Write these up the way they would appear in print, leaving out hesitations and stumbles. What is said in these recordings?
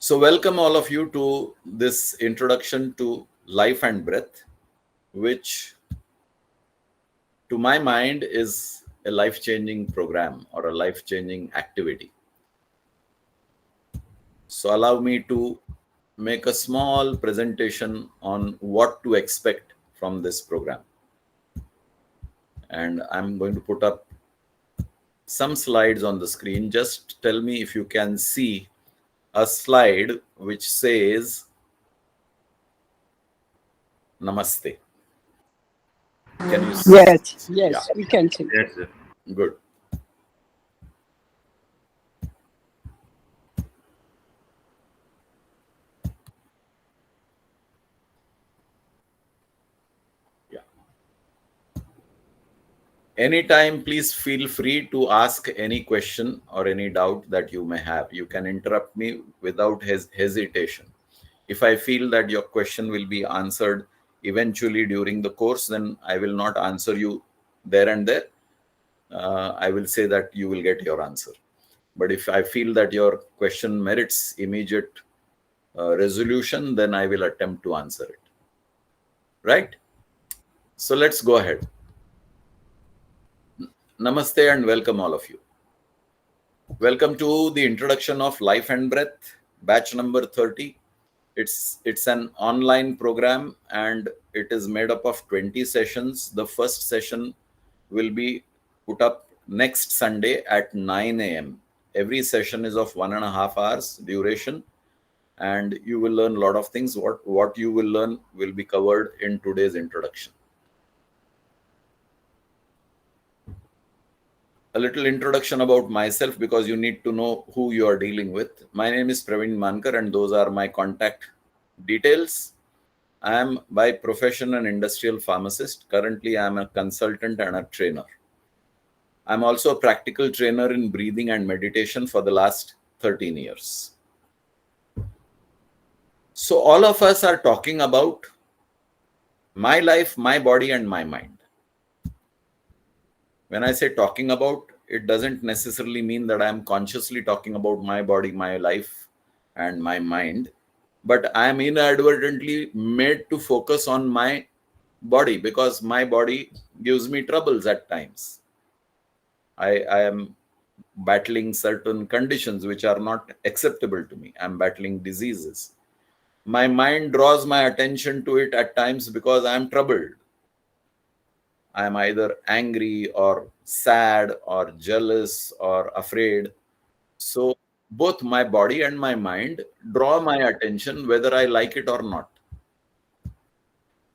So welcome all of you to this introduction to life and breath, which to my mind is a life-changing program or a life-changing activity. So allow me to make a small presentation on what to expect from this program. And I'm going to put up some slides on the screen. Just tell me if you can see a slide which says Namaste. Can you see? Yes, we can see. Yes, sir. Good. Yeah. Anytime, please feel free to ask any question or any doubt that you may have. You can interrupt me without hesitation. If I feel that your question will be answered eventually during the course, then I will not answer you there and there. I will say that you will get your answer. But if I feel that your question merits immediate resolution, then I will attempt to answer it. Right? So let's go ahead. Namaste and welcome all of you. Welcome to the introduction of Life and Breath, batch number 30. It's an online program and it is made up of 20 sessions. The first session will be put up next Sunday at 9 a.m. Every session is of 1.5 hours duration, and you will learn a lot of things. What you will learn will be covered in today's introduction. A little introduction about myself, because you need to know who you are dealing with. My name is Pratibimb Mankar and those are my contact details. I am by profession an industrial pharmacist. Currently, I am a consultant and a trainer. I'm also a practical trainer in breathing and meditation for the last 13 years. So all of us are talking about my life, my body, and my mind. When I say talking about, it doesn't necessarily mean that I'm consciously talking about my body, my life, and my mind. But I am inadvertently made to focus on my body because my body gives me troubles at times. I am battling certain conditions which are not acceptable to me. I'm battling diseases. My mind draws my attention to it at times because I am troubled. I am either angry or sad or jealous or afraid. So both my body and my mind draw my attention whether I like it or not.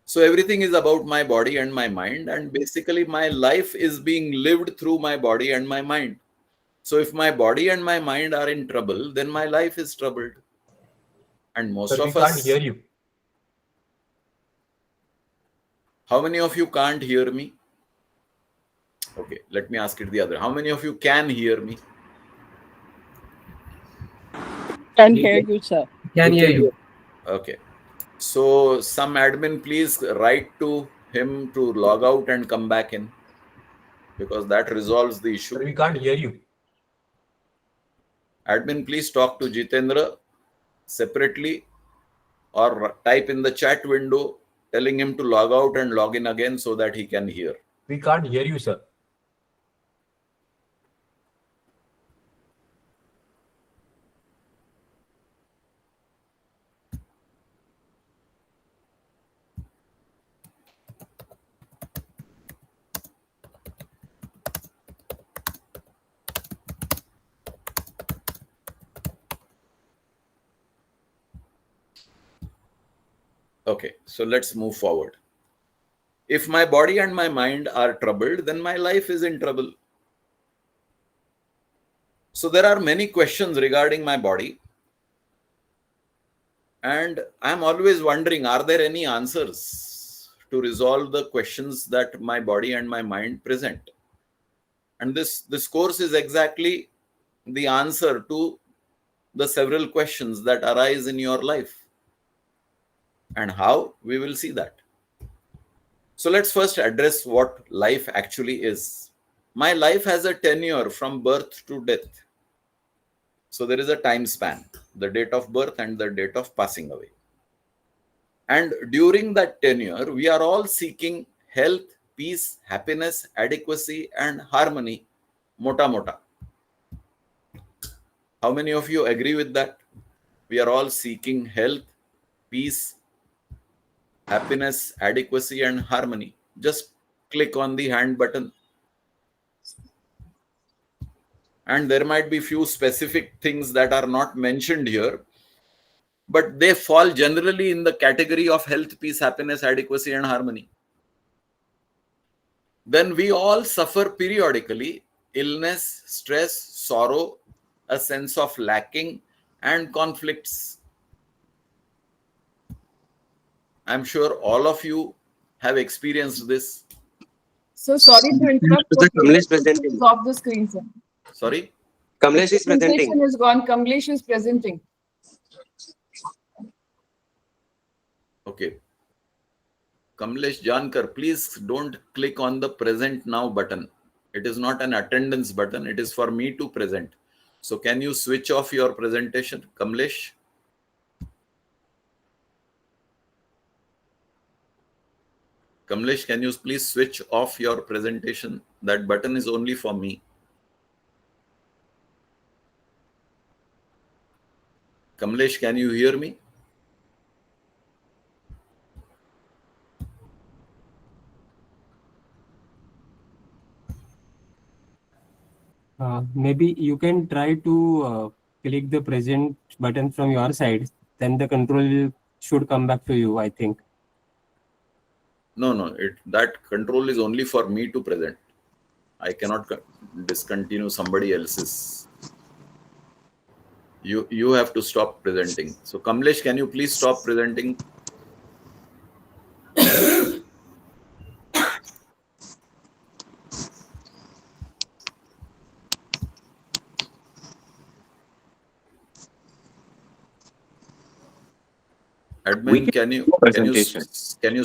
So everything is about my body and my mind, and basically my life is being lived through my body and my mind. So if my body and my mind are in trouble, then my life is troubled. And most Sir, of we us... can't hear you. How many of you can't hear me? Okay, let me ask it the other. How many of you can hear me? Can hear you, sir. Can hear you. Okay. So some admin, please write to him to log out and come back in, because that resolves the issue. Sir, we can't hear you. Admin, please talk to Jitendra separately or type in the chat window telling him to log out and log in again so that he can hear. We can't hear you, sir. Okay, so let's move forward. If my body and my mind are troubled, then my life is in trouble. So there are many questions regarding my body. And I'm always wondering, are there any answers to resolve the questions that my body and my mind present? And this course is exactly the answer to the several questions that arise in your life. And how? We will see that. So let's first address what life actually is. My life has a tenure from birth to death. So there is a time span. the date of birth and the date of passing away. And during that tenure, we are all seeking health, peace, happiness, adequacy, and harmony. Mota mota. How many of you agree with that? We are all seeking health, peace, happiness, adequacy, and harmony. Just click on the hand button. And there might be few specific things that are not mentioned here, but they fall generally in the category of health, peace, happiness, adequacy, and harmony. Then we all suffer periodically illness, stress, sorrow, a sense of lacking, and conflicts. I'm sure all of you have experienced this. So sorry to interrupt. Sir, Kamlesh is presenting. Is off the screen, sir. Sorry? Kamlesh is presenting. Presentation is gone. Kamlesh is presenting. Okay. Kamlesh Jankar, please don't click on the present now button. It is not an attendance button. It is for me to present. So can you switch off your presentation, Kamlesh? Kamlesh, can you please switch off your presentation? That button is only for me. Kamlesh, can you hear me? Maybe you can try to click the present button from your side. Then the control should come back to you, I think. No. That control is only for me to present. I cannot discontinue somebody else's. You have to stop presenting. So Kamlesh, can you please stop presenting? Admin, can you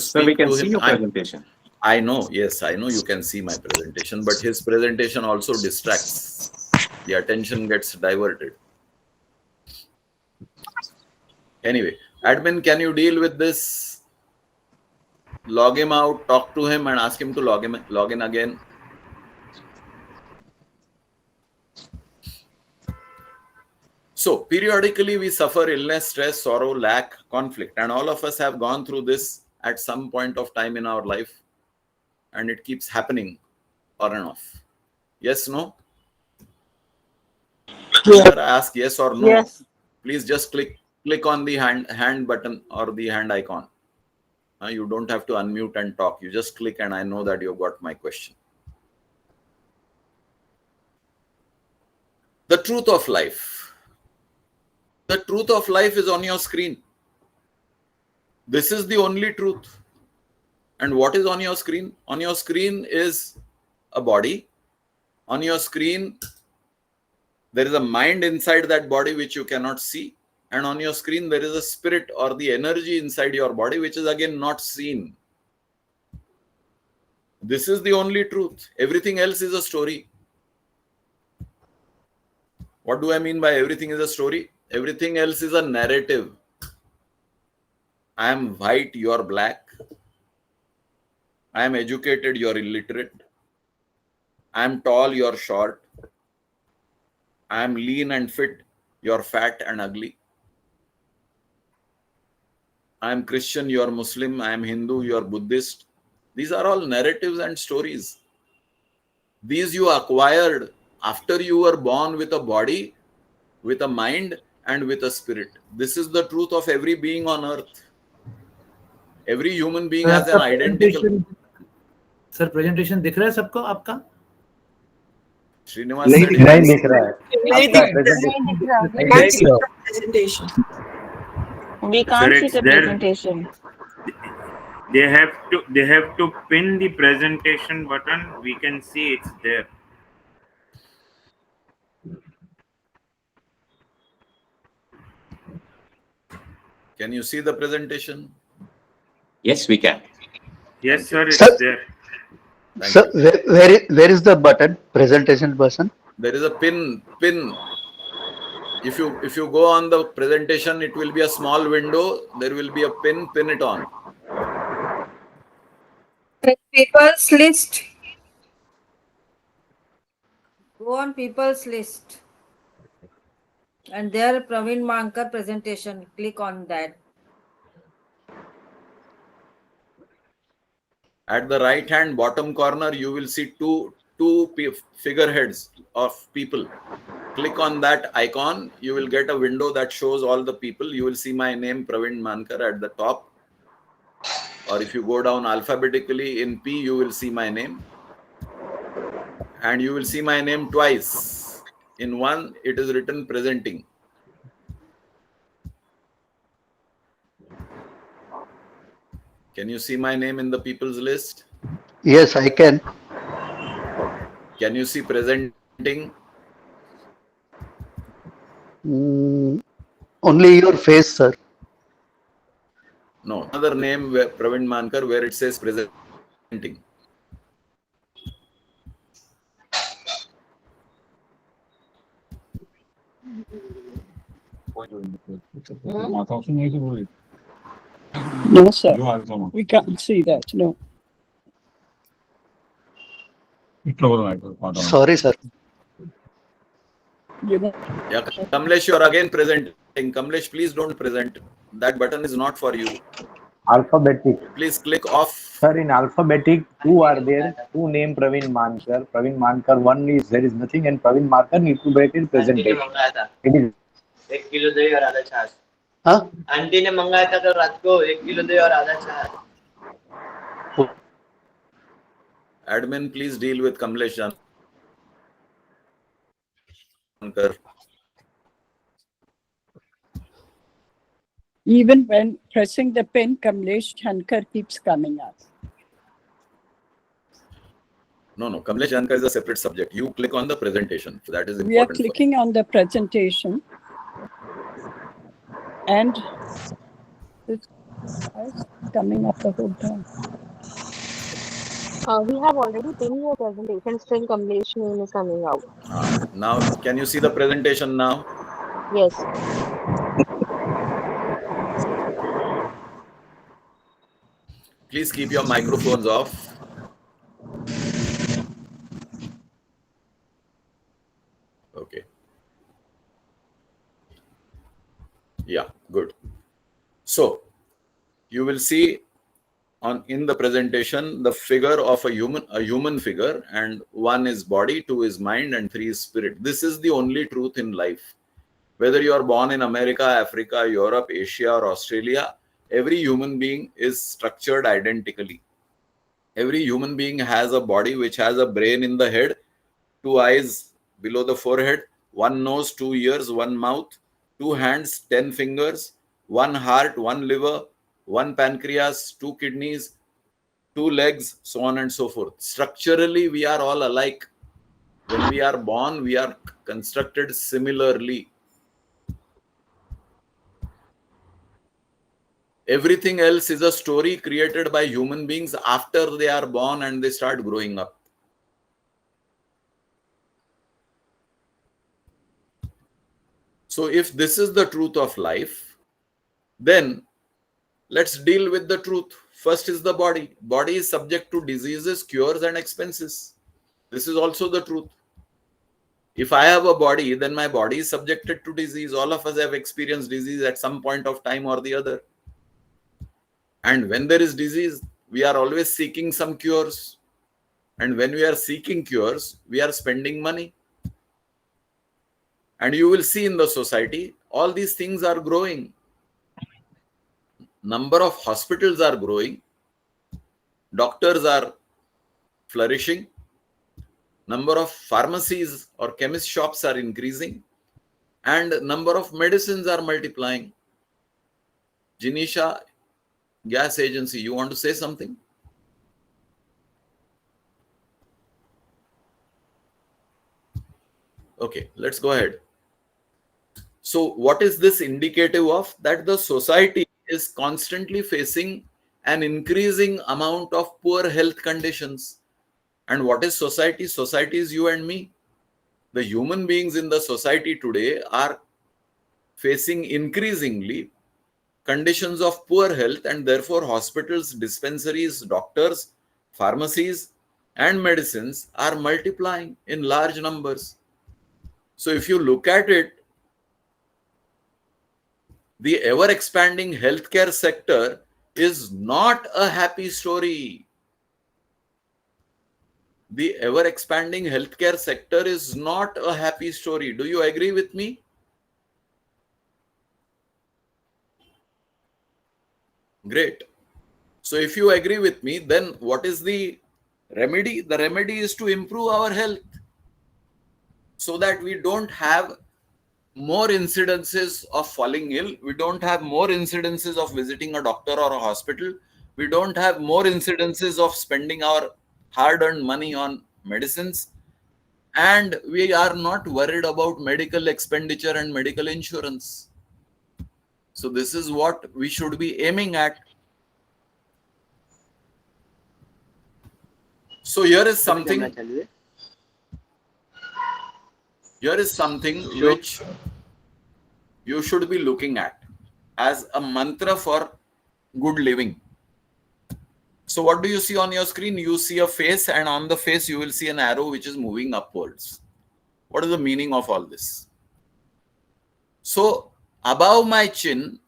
So we speak can to see him? your presentation. I know, yes, I know you can see my presentation, but his presentation also distracts. The attention gets diverted. Anyway, admin, can you deal with this? Log him out, talk to him, and ask him to log in again. So, periodically we suffer illness, stress, sorrow, lack, conflict, and all of us have gone through this at some point of time in our life, and it keeps happening on and off. Yes, no? Whenever I ask yes or no, Yes. please just click on the hand button or the hand icon. You don't have to unmute and talk. You just click and I know that you got my question. The truth of life. The truth of life is on your screen. This is the only truth. And what is on your screen? On your screen is a body. On your screen, there is a mind inside that body which you cannot see. And on your screen, there is a spirit or the energy inside your body which is again not seen. This is the only truth. Everything else is a story. What do I mean by everything is a story? Everything else is a narrative. I am white, you are black. I am educated, you are illiterate. I am tall, you are short. I am lean and fit, you are fat and ugly. I am Christian, you are Muslim. I am Hindu, you are Buddhist. These are all narratives and stories. These you acquired after you were born with a body, with a mind, and with a spirit. This is the truth of every being on earth. Every human being has an identical. Sir presentation दिख रहा है सबको आपका? Srinivas नहीं said दिख रहा है। yes. दिख रहा है नहीं दिख रहा. Presentation. We can't see the presentation. They have to pin the presentation button. We can see it's there. Can you see the presentation? Yes, we can. Yes, sir, it's Sir. there. Thank Sir, you. where is the button? Presentation button? There is a pin. If you go on the presentation, it will be a small window. There will be a pin it on. People's list. Go on people's list. And there Praveen Mankar presentation. Click on that. At the right hand bottom corner, you will see two figureheads of people. Click on that icon. You will get a window that shows all the people. You will see my name, Praveen Mankar, at the top. Or if you go down alphabetically in P, you will see my name. And you will see my name twice. In one, it is written presenting. Can you see my name in the people's list? Yes, I can. Can you see presenting? Only your face, sir. No, another name, Praveen Mankar, where it says presenting. No, sir. We can't see that. No. Sorry, sir. You know. Yeah, Kamlesh, you are again presenting. Kamlesh, please don't present. That button is not for you. Alphabetic. Please click off. Sir, in alphabetic, two are there. Two name Praveen Mankar. Praveen Mankar, one is there is nothing, and Praveen Mankar need to be presented. It is. 1 kilo दही और आधा छाछ। हाँ? Aunty ने मंगाया था कल रात को 1 किलो दही और आधा छाछ। Admin, please deal with Kamlesh Jankar. Even when pressing the pen, Kamlesh Shankar keeps coming up. No, Kamlesh Jankar is a separate subject. You click on the presentation. So that is important. We are clicking on the presentation. And it's coming up the whole time. We have already pinned your presentation, still Kamlesh name is coming out. Now, can you see the presentation now? Yes. Please keep your microphones off. Okay. Yeah, good. So, you will see in the presentation the figure of a human figure, and 1 is body, 2 is mind, and 3 is spirit. This is the only truth in life. Whether you are born in America, Africa, Europe, Asia, or Australia, every human being is structured identically. Every human being has a body which has a brain in the head, 2 eyes below the forehead, 1 nose, 2 ears, 1 mouth, 2 hands, 10 fingers, 1 heart, 1 liver, 1 pancreas, 2 kidneys, 2 legs, so on and so forth. Structurally, we are all alike. When we are born, we are constructed similarly. Everything else is a story created by human beings after they are born and they start growing up. So if this is the truth of life, then let's deal with the truth. First is the body. Body is subject to diseases, cures, and expenses. This is also the truth. If I have a body, then my body is subjected to disease. All of us have experienced disease at some point of time or the other. And when there is disease, we are always seeking some cures. And when we are seeking cures, we are spending money. And you will see in the society, all these things are growing. Number of hospitals are growing. Doctors are flourishing. Number of pharmacies or chemist shops are increasing. And number of medicines are multiplying. Jinisha, gas agency, you want to say something? Okay, let's go ahead. So what is this indicative of? That the society is constantly facing an increasing amount of poor health conditions. And what is society? Society is you and me. The human beings in the society today are facing increasingly conditions of poor health, and therefore hospitals, dispensaries, doctors, pharmacies, and medicines are multiplying in large numbers. So if you look at it, the ever-expanding healthcare sector is not a happy story. The ever-expanding healthcare sector is not a happy story. Do you agree with me? Great. So if you agree with me, then what is the remedy? The remedy is to improve our health so that we don't have more incidences of falling ill. We don't have more incidences of visiting a doctor or a hospital. We don't have more incidences of spending our hard-earned money on medicines. And we are not worried about medical expenditure and medical insurance. So this is what we should be aiming at. So here is something which you should be looking at as a mantra for good living. So what do you see on your screen? You see a face, and on the face you will see an arrow which is moving upwards. What is the meaning of all this? So above my chin,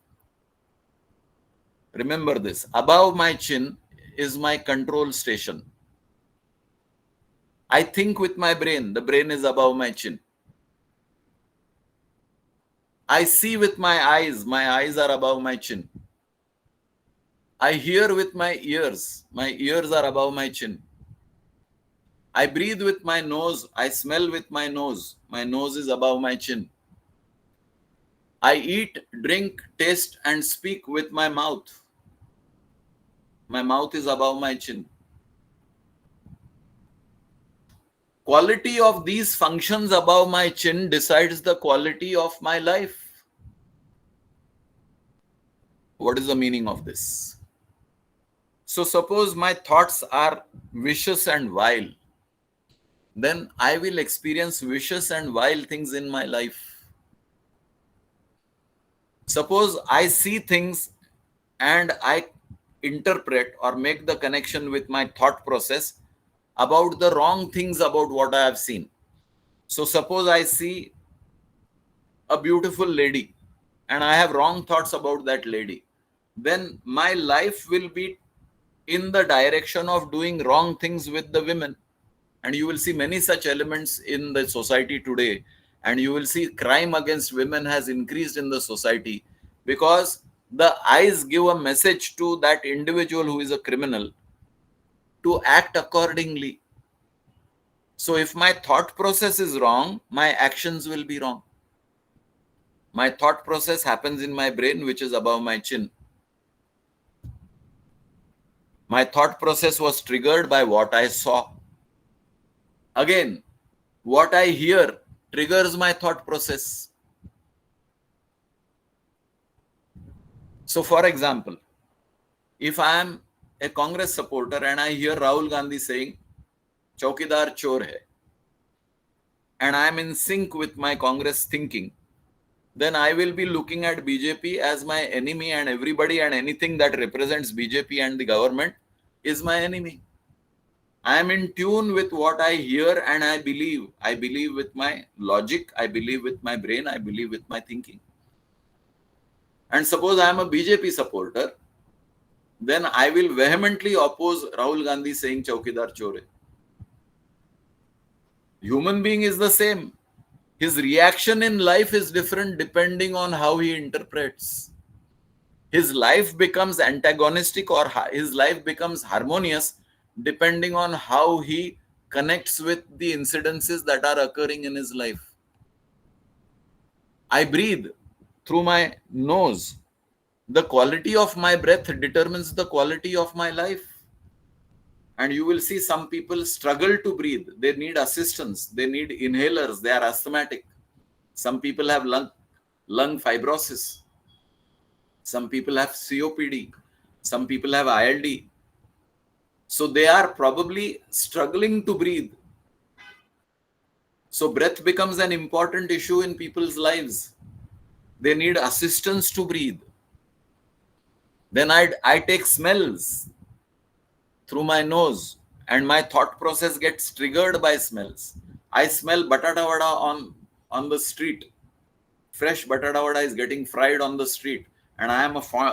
remember this, above my chin is my control station. I think with my brain. The brain is above my chin. I see with my eyes are above my chin. I hear with my ears are above my chin. I breathe with my nose, I smell with my nose is above my chin. I eat, drink, taste, and speak with my mouth is above my chin. Quality of these functions above my chin decides the quality of my life. What is the meaning of this? So suppose my thoughts are vicious and vile, then I will experience vicious and vile things in my life. Suppose I see things and I interpret or make the connection with my thought process about the wrong things about what I have seen. So suppose I see a beautiful lady and I have wrong thoughts about that lady, then my life will be in the direction of doing wrong things with the women. And you will see many such elements in the society today. And you will see crime against women has increased in the society because the eyes give a message to that individual who is a criminal to act accordingly. So if my thought process is wrong, my actions will be wrong. My thought process happens in my brain, which is above my chin. My thought process was triggered by what I saw. Again, what I hear triggers my thought process. So for example, if I am a Congress supporter and I hear Rahul Gandhi saying, Chaukidar chor hai, and I am in sync with my Congress thinking, then I will be looking at BJP as my enemy, and everybody and anything that represents BJP and the government is my enemy. I am in tune with what I hear and I believe. I believe with my logic, I believe with my brain, I believe with my thinking. And suppose I am a BJP supporter, then I will vehemently oppose Rahul Gandhi saying Chaukidar chor hai. Human being is the same. His reaction in life is different depending on how he interprets. His life becomes antagonistic or his life becomes harmonious depending on how he connects with the incidences that are occurring in his life. I breathe through my nose. The quality of my breath determines the quality of my life. And you will see some people struggle to breathe. They need assistance. They need inhalers. They are asthmatic. Some people have lung fibrosis. Some people have COPD. Some people have ILD. So they are probably struggling to breathe. So breath becomes an important issue in people's lives. They need assistance to breathe. Then I take smells through my nose, and my thought process gets triggered by smells. I smell batata vada on the street. Fresh batata vada is getting fried on the street, and I am a fan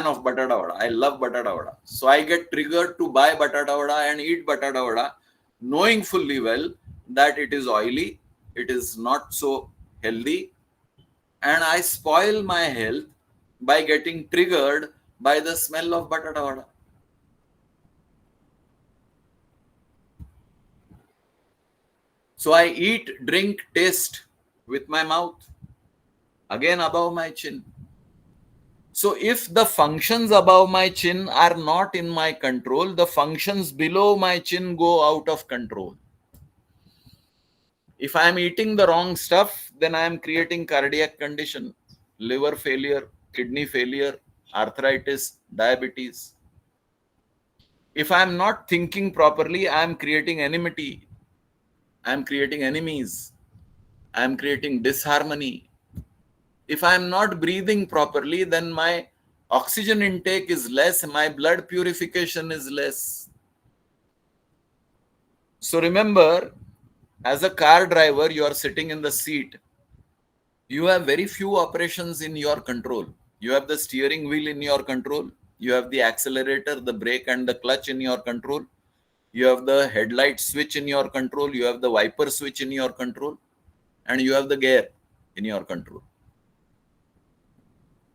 of batata vada. I love batata vada. So I get triggered to buy batata vada and eat batata vada, knowing fully well that it is oily, it is not so healthy, and I spoil my health by getting triggered by the smell of batata vada. So I eat, drink, taste with my mouth, again above my chin. So if the functions above my chin are not in my control, the functions below my chin go out of control. If I am eating the wrong stuff, then I am creating cardiac condition, liver failure, kidney failure, arthritis, diabetes. If I am not thinking properly, I am creating enmity. I am creating enemies. I am creating disharmony. If I am not breathing properly, then my oxygen intake is less, my blood purification is less. So remember, as a car driver, you are sitting in the seat. You have very few operations in your control. You have the steering wheel in your control. You have the accelerator, the brake, and the clutch in your control. You have the headlight switch in your control. You have the wiper switch in your control. And you have the gear in your control.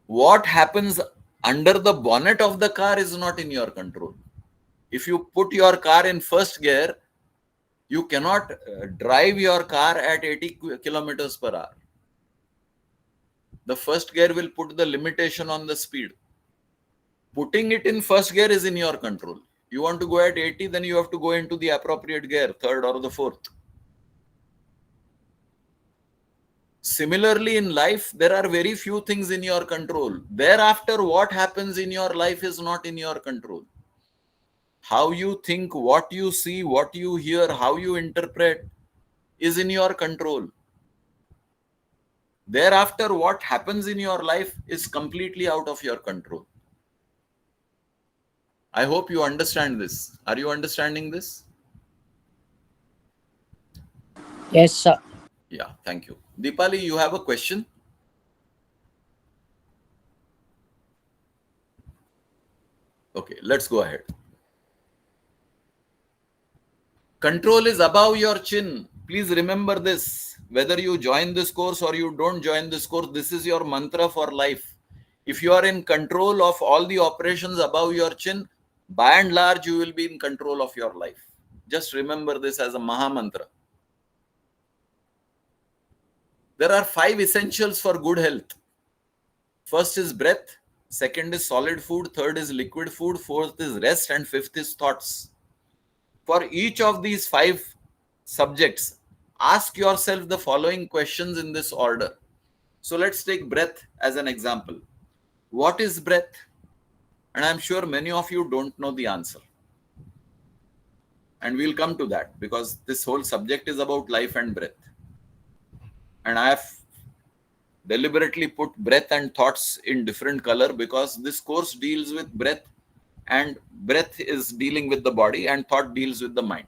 What happens under the bonnet of the car is not in your control. If you put your car in first gear, you cannot drive your car at 80 kilometers per hour. The first gear will put the limitation on the speed. Putting it in first gear is in your control. You want to go at 80, then you have to go into the appropriate gear, third or the fourth. Similarly, in life, there are very few things in your control. Thereafter, what happens in your life is not in your control. How you think, what you see, what you hear, how you interpret is in your control. Thereafter, what happens in your life is completely out of your control. I hope you understand this. Are you understanding this? Yes, sir. Yeah, thank you. Deepali, you have a question? Okay, let's go ahead. Control is above your chin. Please remember this. Whether you join this course or you don't join this course, this is your mantra for life. If you are in control of all the operations above your chin, by and large, you will be in control of your life. Just remember this as a Maha Mantra. There are 5 essentials for good health. First is breath. Second is solid food. Third is liquid food. Fourth is rest. And fifth is thoughts. For each of these 5 subjects, ask yourself the following questions in this order. So let's take breath as an example. What is breath? And I'm sure many of you don't know the answer. And we'll come to that because this whole subject is about life and breath. And I have deliberately put breath and thoughts in different color because this course deals with breath, and breath is dealing with the body and thought deals with the mind.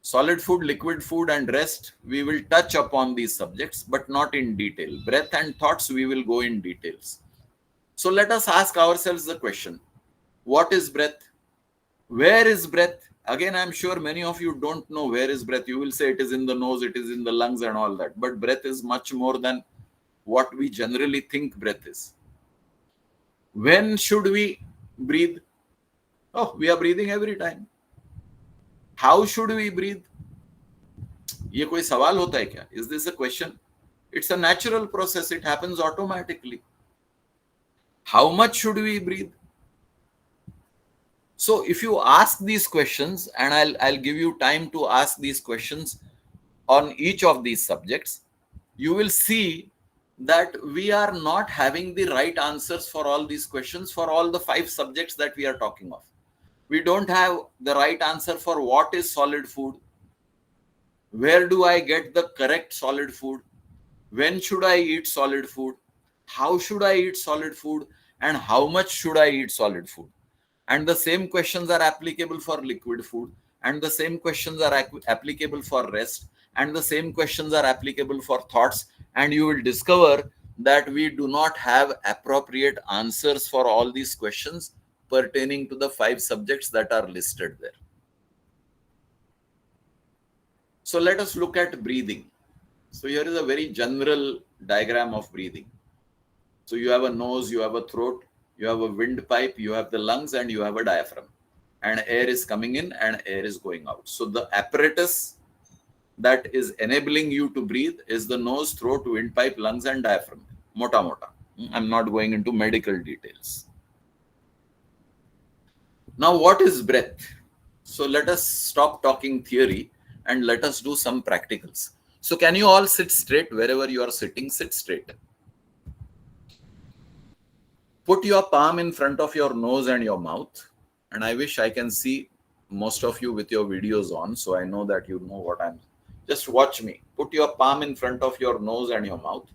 Solid food, liquid food, and rest, we will touch upon these subjects, but not in detail. Breath and thoughts, we will go in details. So let us ask ourselves the question, what is breath? Where is breath? Again, I'm sure many of you don't know where is breath. You will say it is in the nose, it is in the lungs and all that. But breath is much more than what we generally think breath is. When should we breathe? Oh, we are breathing every time. How should we breathe? ये कोई सवाल होता है क्या? Is this a question? It's a natural process. It happens automatically. How much should we breathe? So if you ask these questions, and I'll give you time to ask these questions on each of these subjects, you will see that we are not having the right answers for all these questions for all the 5 subjects that we are talking of. We don't have the right answer for what is solid food, where do I get the correct solid food, When should I eat solid food? How should I eat solid food? And how much should I eat solid food? And the same questions are applicable for liquid food. And the same questions are applicable for rest. And the same questions are applicable for thoughts. And you will discover that we do not have appropriate answers for all these questions pertaining to the 5 subjects that are listed there. So let us look at breathing. So here is a very general diagram of breathing. So you have a nose, you have a throat, you have a windpipe, you have the lungs, and you have a diaphragm. And air is coming in and air is going out. So the apparatus that is enabling you to breathe is the nose, throat, windpipe, lungs, and diaphragm. Mota mota. I'm not going into medical details. Now, what is breath? So let us stop talking theory and let us do some practicals. So can you all sit straight wherever you are sitting? Sit straight. Put your palm in front of your nose and your mouth. And I wish I can see most of you with your videos on, so I know that you know what I'm. Just watch me. Put your palm in front of your nose and your mouth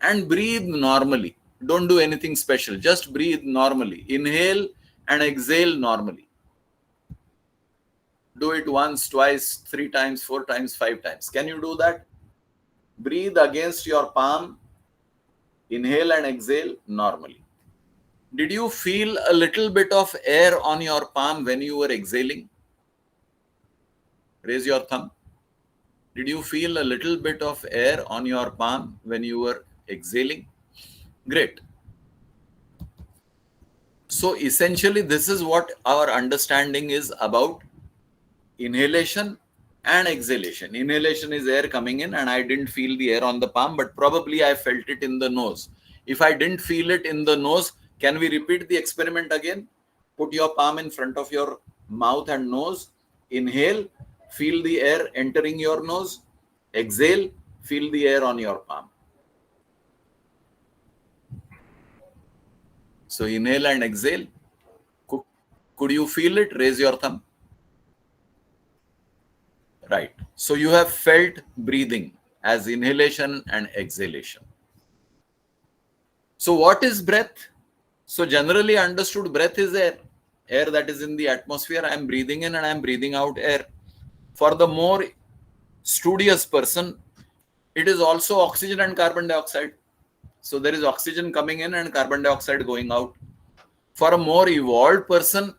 and breathe normally. Don't do anything special. Just breathe normally. Inhale and exhale normally. Do it once, twice, 3 times, 4 times, 5 times. Can you do that? Breathe against your palm. Inhale and exhale normally. Did you feel a little bit of air on your palm when you were exhaling? Raise your thumb. Did you feel a little bit of air on your palm when you were exhaling? Great. So essentially, this is what our understanding is about inhalation and exhalation. Inhalation is air coming in, and I didn't feel the air on the palm, but probably I felt it in the nose. If I didn't feel it in the nose, can we repeat the experiment again? Put your palm in front of your mouth and nose. Inhale, feel the air entering your nose. Exhale, feel the air on your palm. So inhale and exhale. Could you feel it? Raise your thumb. Right. So you have felt breathing as inhalation and exhalation. So what is breath? So generally understood, breath is air. Air that is in the atmosphere. I am breathing in and I am breathing out air. For the more studious person, it is also oxygen and carbon dioxide. So there is oxygen coming in and carbon dioxide going out. For a more evolved person,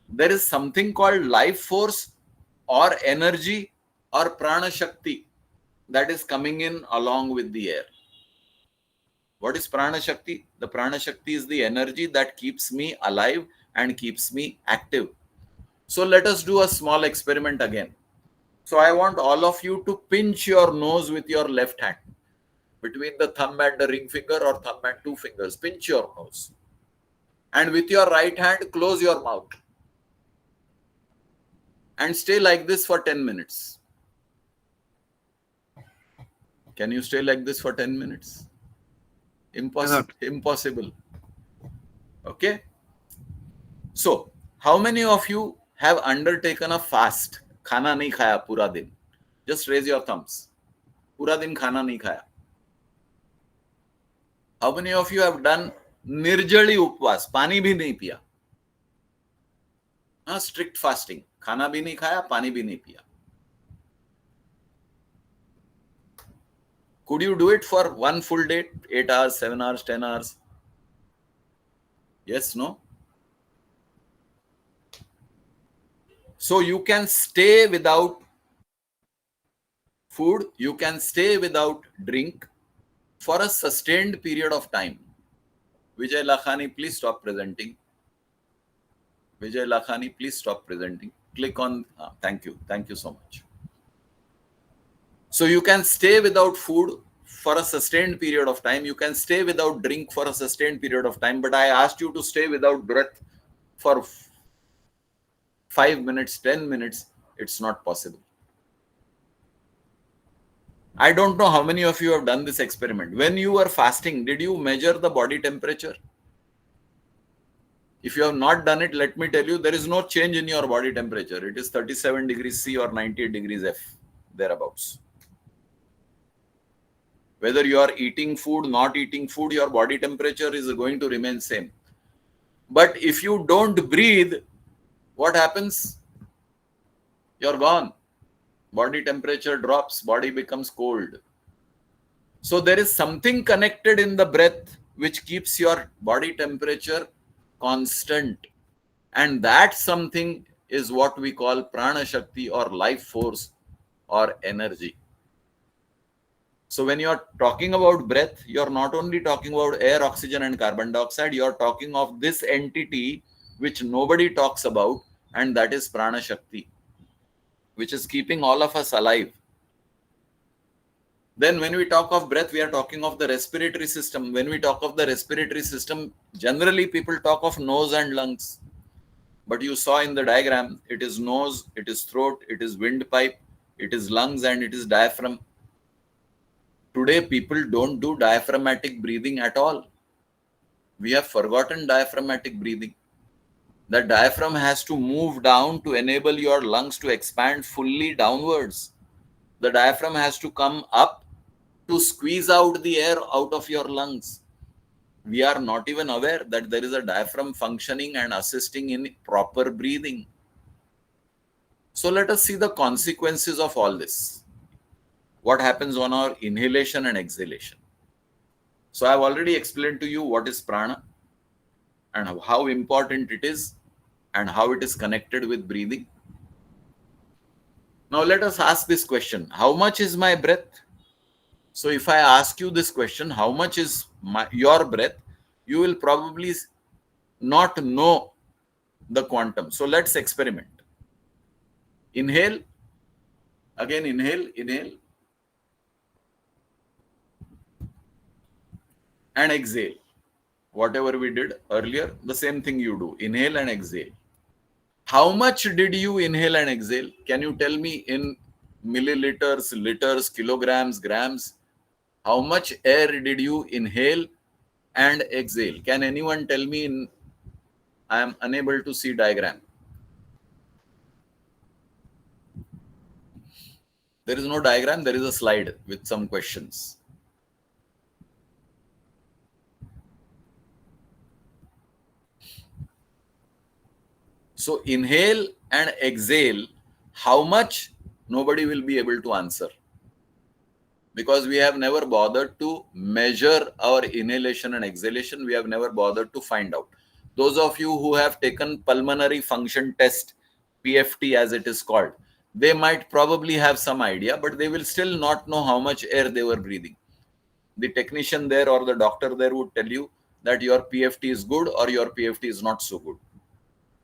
there is something called life force or energy or prana shakti that is coming in along with the air. What is prana shakti? The prana shakti is the energy that keeps me alive and keeps me active. So let us do a small experiment again. So I want all of you to pinch your nose with your left hand. Between the thumb and the ring finger or thumb and 2 fingers, pinch your nose. And with your right hand, close your mouth. And stay like this for 10 minutes. Can you stay like this for 10 minutes? Impossible. Okay. So, how many of you have undertaken a fast? Khana nahi khaya pura din. Just raise your thumbs. Pura din khana nahi khaya. How many of you have done nirjali upvas? Pani bhi nahi piya. Strict fasting. Khana bhi nahi khaya, pani bhi nahi piya. Could you do it for 1 full day? 8 hours, 7 hours, 10 hours? Yes, no? So you can stay without food, you can stay without drink for a sustained period of time. Vijay Lakhani, please stop presenting. Vijay Lakhani, please stop presenting. Click on, thank you so much. So you can stay without food for a sustained period of time. You can stay without drink for a sustained period of time. But I asked you to stay without breath for 5 minutes, 10 minutes. It's not possible. I don't know how many of you have done this experiment. When you were fasting, did you measure the body temperature? If you have not done it, let me tell you, there is no change in your body temperature. It is 37 degrees C or 98 degrees F, thereabouts. Whether you are eating food, not eating food, your body temperature is going to remain same. But if you don't breathe, what happens? You're gone. Body temperature drops, body becomes cold. So there is something connected in the breath which keeps your body temperature constant. And that something is what we call prana shakti or life force or energy. So when you're talking about breath, you're not only talking about air, oxygen and carbon dioxide, you're talking of this entity which nobody talks about, and that is prana shakti, which is keeping all of us alive. Then when we talk of breath, we are talking of the respiratory system. When we talk of the respiratory system, generally people talk of nose and lungs. But you saw in the diagram, it is nose, it is throat, it is windpipe, it is lungs, and it is diaphragm. Today, people don't do diaphragmatic breathing at all. We have forgotten diaphragmatic breathing. The diaphragm has to move down to enable your lungs to expand fully downwards. The diaphragm has to come up to squeeze out the air out of your lungs. We are not even aware that there is a diaphragm functioning and assisting in proper breathing. So let us see the consequences of all this. What happens on our inhalation and exhalation? So I have already explained to you what is prana and how important it is and how it is connected with breathing. Now let us ask this question. How much is my breath? So if I ask you this question, how much is your breath? You will probably not know the quantum. So let's experiment. Inhale. Again, inhale, inhale. And exhale. Whatever we did earlier, the same thing you do. Inhale and exhale. How much did you inhale and exhale? Can you tell me in milliliters, liters, kilograms, grams? How much air did you inhale and exhale? Can anyone tell me? I am unable to see diagram. There is no diagram. There is a slide with some questions. So inhale and exhale, how much? Nobody will be able to answer, because we have never bothered to measure our inhalation and exhalation. We have never bothered to find out. Those of you who have taken pulmonary function test, PFT as it is called, they might probably have some idea, but they will still not know how much air they were breathing. The technician there or the doctor there would tell you that your PFT is good or your PFT is not so good.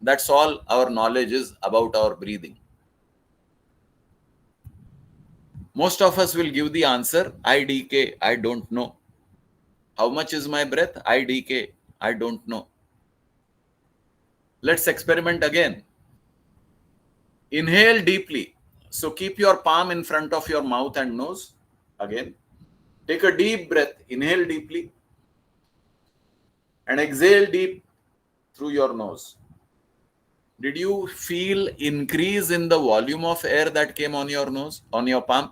That's all our knowledge is about our breathing. Most of us will give the answer, IDK, I don't know. How much is my breath? IDK, I don't know. Let's experiment again. Inhale deeply. So keep your palm in front of your mouth and nose. Again, take a deep breath. Inhale deeply. And exhale deep through your nose. Did you feel increase in the volume of air that came on your nose, on your palm?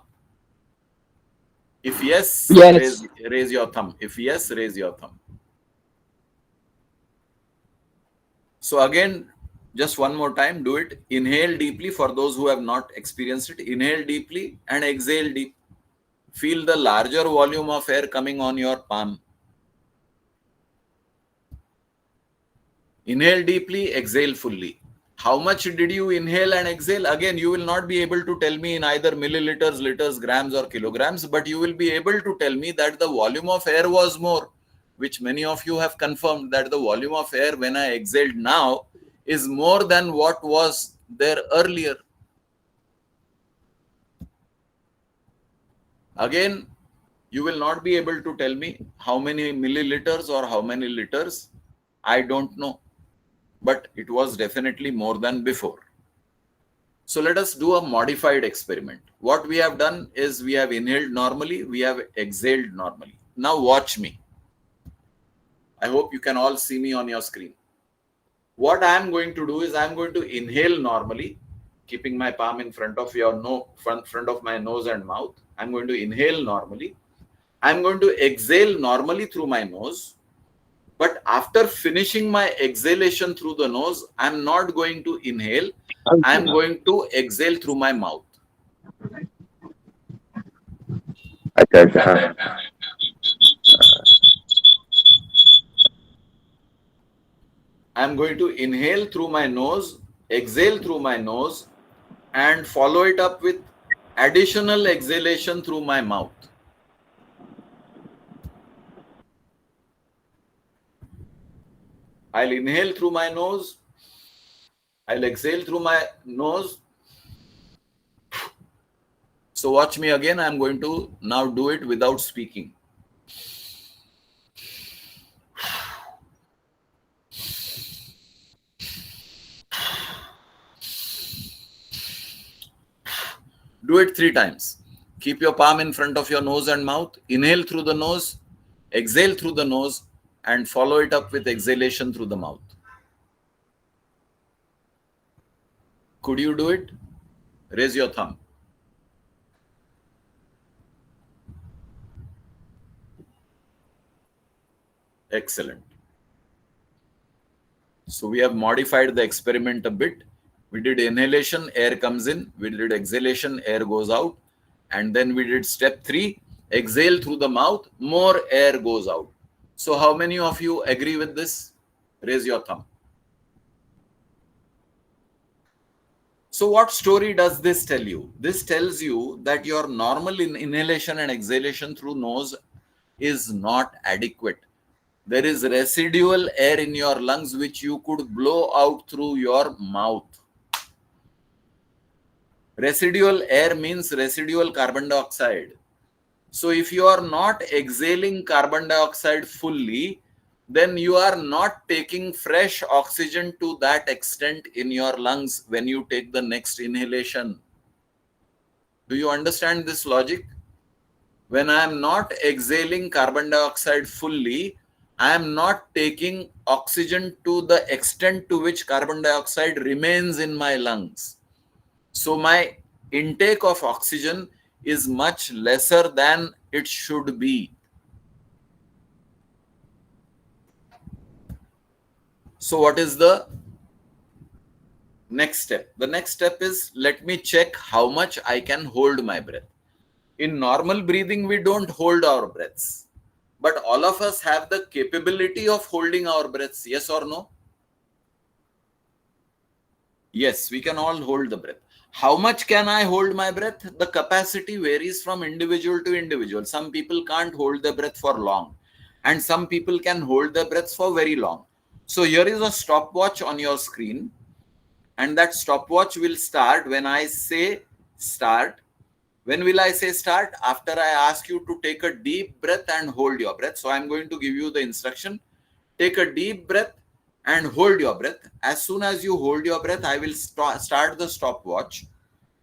If yes, Yes. raise your thumb. If yes, raise your thumb. So again, just one more time, do it. Inhale deeply for those who have not experienced it. Inhale deeply and exhale deep. Feel the larger volume of air coming on your palm. Inhale deeply, exhale fully. How much did you inhale and exhale? Again, you will not be able to tell me in either milliliters, liters, grams or kilograms, but you will be able to tell me that the volume of air was more, which many of you have confirmed that the volume of air when I exhaled now is more than what was there earlier. Again, you will not be able to tell me how many milliliters or how many liters. I don't know. But it was definitely more than before. So let us do a modified experiment. What we have done is we have inhaled normally, we have exhaled normally. Now watch me. I hope you can all see me on your screen. What I am going to do is I am going to inhale normally, keeping my palm in front of your front of my nose and mouth. I am going to inhale normally. I'm going to exhale normally through my nose. But after finishing my exhalation through the nose, I'm not going to inhale. I'm going to exhale through my mouth. I'm going to inhale through my nose, exhale through my nose, and follow it up with additional exhalation through my mouth. I'll inhale through my nose. I'll exhale through my nose. So watch me again. I'm going to now do it without speaking. Do it 3 times. Keep your palm in front of your nose and mouth. Inhale through the nose, exhale through the nose, and follow it up with exhalation through the mouth. Could you do it? Raise your thumb. Excellent. So we have modified the experiment a bit. We did inhalation, air comes in. We did exhalation, air goes out. And then we did step 3, exhale through the mouth, more air goes out. So how many of you agree with this? Raise your thumb. So what story does this tell you? This tells you that your normal inhalation and exhalation through nose is not adequate. There is residual air in your lungs which you could blow out through your mouth. Residual air means residual carbon dioxide. So if you are not exhaling carbon dioxide fully, then you are not taking fresh oxygen to that extent in your lungs when you take the next inhalation. Do you understand this logic? When I am not exhaling carbon dioxide fully, I am not taking oxygen to the extent to which carbon dioxide remains in my lungs. So my intake of oxygen is much lesser than it should be. So what is the next step? The next step is, let me check how much I can hold my breath. In normal breathing, we don't hold our breaths. But all of us have the capability of holding our breaths, yes or no? Yes, we can all hold the breath. How much can I hold my breath? The capacity varies from individual to individual. Some people can't hold their breath for long, and some people can hold their breaths for very long. So here is a stopwatch on your screen, and that stopwatch will start when I say start. When will I say start? After I ask you to take a deep breath and hold your breath. So I'm going to give you the instruction. Take a deep breath and hold your breath. As soon as you hold your breath, I will start the stopwatch.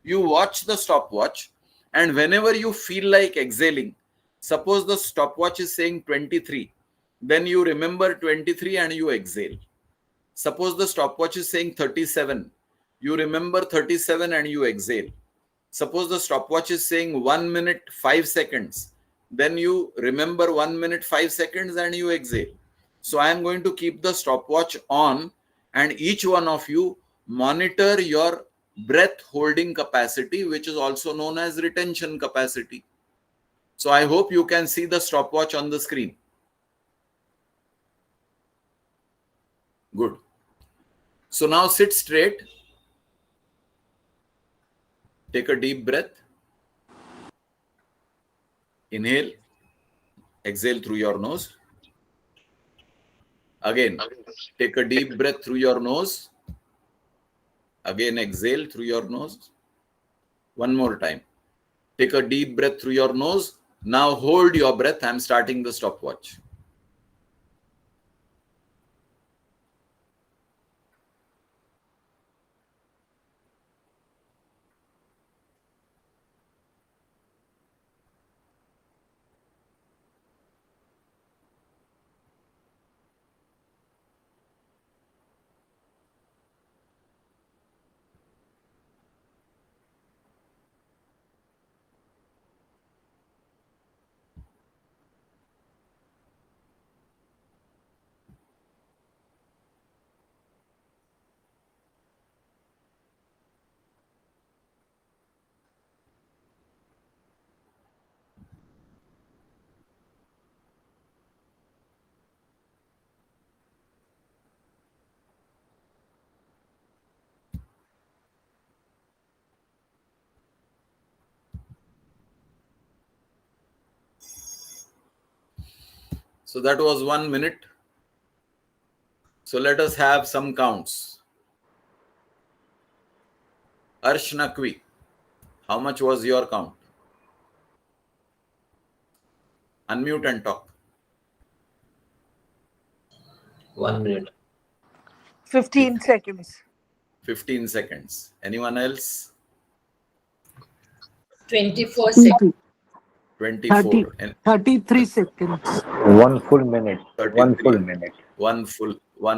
You watch the stopwatch, and whenever you feel like exhaling, suppose the stopwatch is saying 23, then you remember 23 and you exhale. Suppose the stopwatch is saying 37, you remember 37 and you exhale. Suppose the stopwatch is saying 1 minute 5 seconds, then you remember 1 minute 5 seconds and you exhale. So I am going to keep the stopwatch on, and each one of you monitor your breath holding capacity, which is also known as retention capacity. So I hope you can see the stopwatch on the screen. Good. So now sit straight. Take a deep breath. Inhale. Exhale through your nose. Again, take a deep breath through your nose. Again, exhale through your nose. One more time. Take a deep breath through your nose. Now hold your breath. I'm starting the stopwatch. So that was 1 minute. So let us have some counts. Arsh Naqvi, how much was your count? Unmute and talk. 1 minute. 15 seconds. 15 seconds. Anyone else? 24 seconds. 24. And 33 seconds. 1 full minute. 33. 1 full minute. One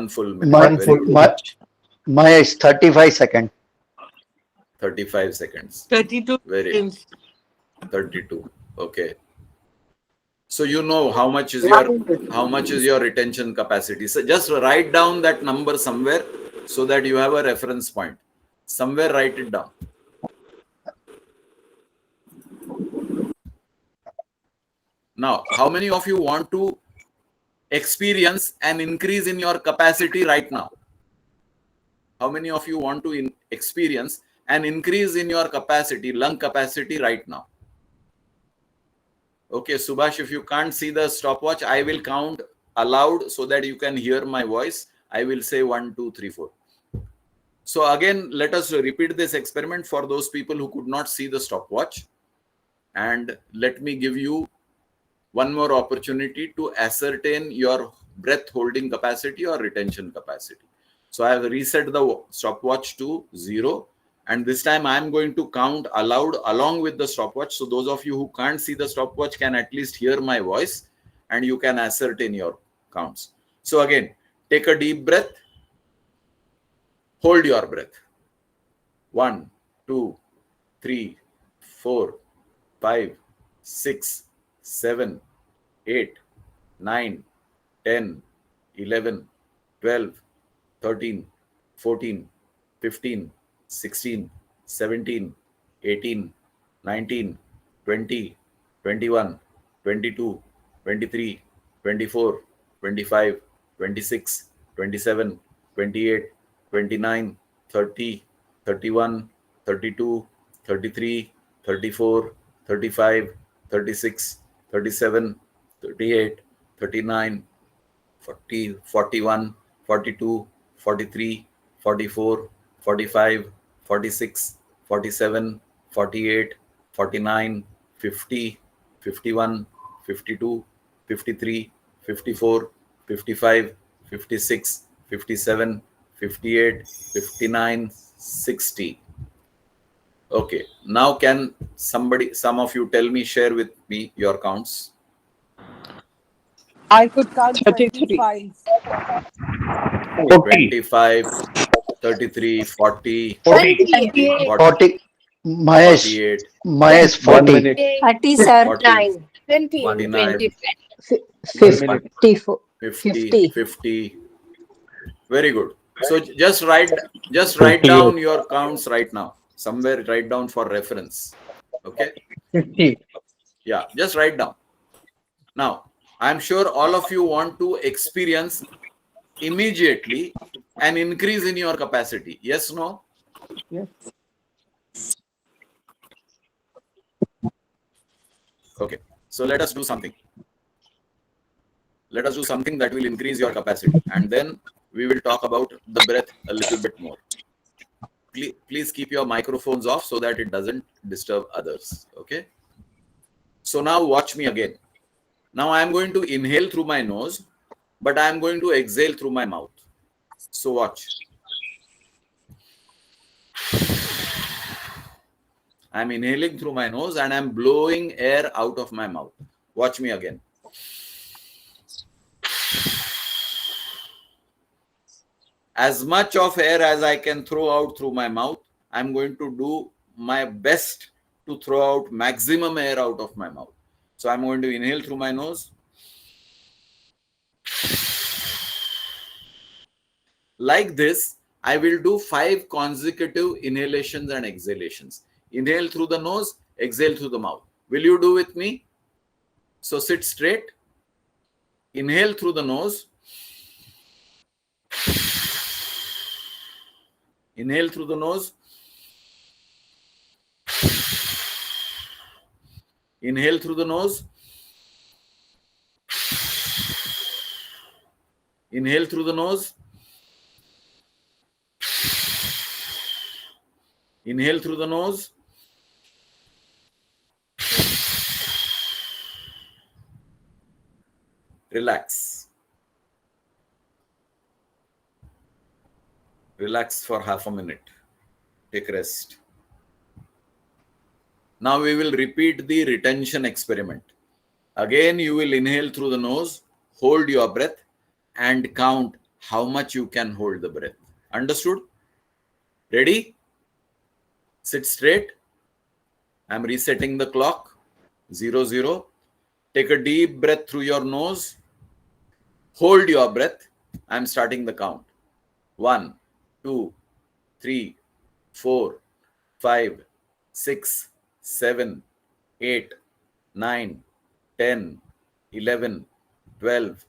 full minute. My, Very good. my is 35 seconds. 35 seconds. 32 Very seconds. 32. Okay. So you know how much is your retention capacity. So just write down that number somewhere so that you have a reference point. Somewhere write it down. Now, how many of you want to experience an increase in your capacity right now? How many of you want to experience an increase in your capacity, lung capacity right now? Okay, Subhash, if you can't see the stopwatch, I will count aloud so that you can hear my voice. I will say 1, 2, 3, 4. So again, let us repeat this experiment for those people who could not see the stopwatch. And let me give you one more opportunity to ascertain your breath holding capacity or retention capacity. So I have reset the stopwatch to 0. And this time I am going to count aloud along with the stopwatch. So those of you who can't see the stopwatch can at least hear my voice and you can ascertain your counts. So again, take a deep breath. Hold your breath. 1, 2, 3, 4, 5, 6, 7, 8, 9, 10, 11, 12, 13, 14, 15, 16, 17, 18, 19, 20, 21, 22, 23, 24, 25, 26, 27, 28, 29, 30, 31, 32, 33, 34, 35, 36, 37, 38, 39, 40, 41, 42, 43, 44, 45, 46, 47, 48, 49, 50, 51, 52, 53, 54, 55, 56, 57, 58, 59, 60. Okay, now can some of you tell me, share with me your counts? I could count 33. 25. 25, 33, 40, 28. 40. My is 48, 1 40. minute. 30, sir. 40, 20. 49, 54. 50, 50. Very good. So just write down your counts right now. Somewhere write down for reference. Okay? 50. Yeah, just write down. Now, I'm sure all of you want to experience immediately an increase in your capacity. Yes, no? Yes. Okay. So let us do something. Let us do something that will increase your capacity. And then we will talk about the breath a little bit more. Please keep your microphones off so that it doesn't disturb others. Okay. So now watch me again. Now I am going to inhale through my nose, but I am going to exhale through my mouth. So watch. I am inhaling through my nose and I am blowing air out of my mouth. Watch me again. As much of air as I can throw out through my mouth, I'm going to do my best to throw out maximum air out of my mouth. So I'm going to inhale through my nose. Like this, I will do 5 consecutive inhalations and exhalations. Inhale through the nose, exhale through the mouth. Will you do with me? So sit straight. Inhale through the nose. Inhale through the nose. Inhale through the nose. Inhale through the nose. Inhale through the nose. Relax. Relax for half a minute. Take rest. Now we will repeat the retention experiment. Again, you will inhale through the nose, hold your breath, and count how much you can hold the breath. Understood? Ready? Sit straight. I'm resetting the clock. 0, 0. Take a deep breath through your nose. Hold your breath. I'm starting the count. 1, 2, 3, 4, 5, 6, 7, 8, 9, 10, 11, 12,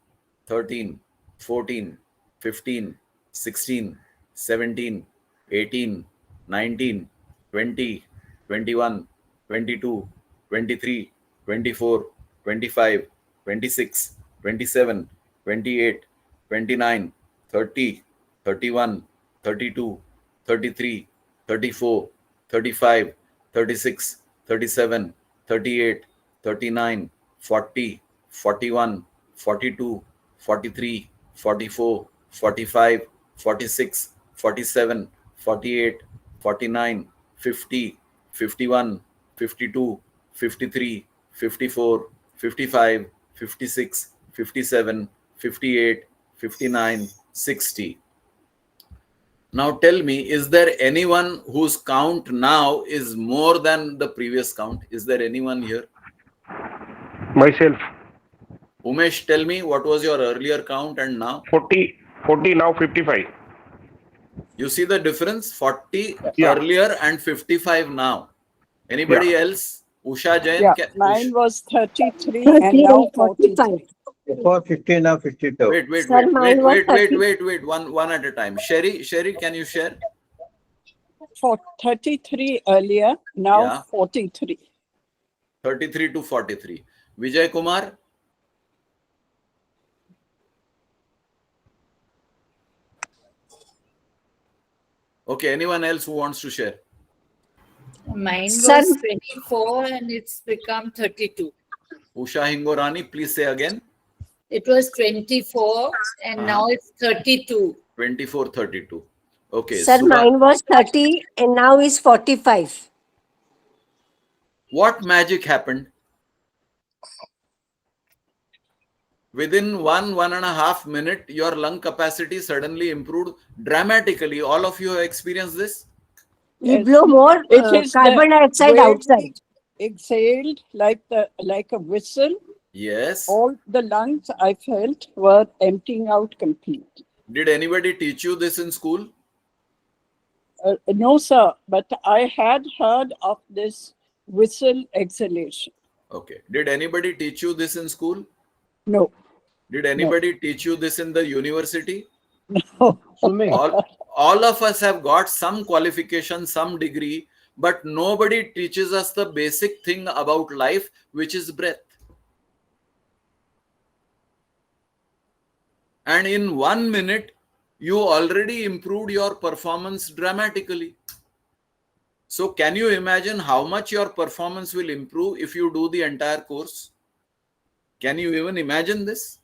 13, 14, 15, 16, 17, 18, 19, 20, 21, 22, 23, 24, 25, 26, 27, 28, 29, 30, 31, 32, 33, 34, 35, 36, 37, 38, 39, 40, 41, 42, 43, 44, 45, 46, 47, 48, 49, 50, 51, 52, 53, 54, 55, 56, 57, 58, 59, 60. Now tell me, is there anyone whose count now is more than the previous count? Is there anyone here? Myself. Umesh, tell me, what was your earlier count and now? 40, now 55. You see the difference? 40 Yeah. earlier and 55 now. Anybody else? Usha Jain? Yeah, mine was 33 and now 43. Before 50, now 52. Wait. One at a time. Sherry, can you share? For 33 earlier, now Yeah. 43. 33 to 43. Vijay Kumar? Okay, anyone else who wants to share? Mine Sir- was 24 and it's become 32. Usha Hingorani, please say again. It was 24 and now it's 32. 24, 32. Okay. Sir, Subha, mine was 30 and now is 45. what magic happened? Within 1.5 minutes, your lung capacity suddenly improved dramatically. All of you have experienced this? You Yes. blow more It is carbon the dioxide way outside. Exhaled like a whistle. Yes. All the lungs I felt were emptying out completely. Did anybody teach you this in school? No, sir, but I had heard of this whistle exhalation. Okay. Did anybody teach you this in school? No. Did anybody teach you this in the university? No. All of us have got some qualification, some degree, but nobody teaches us the basic thing about life, which is breath. And in 1 minute, you already improved your performance dramatically. So can you imagine how much your performance will improve if you do the entire course? Can you even imagine this?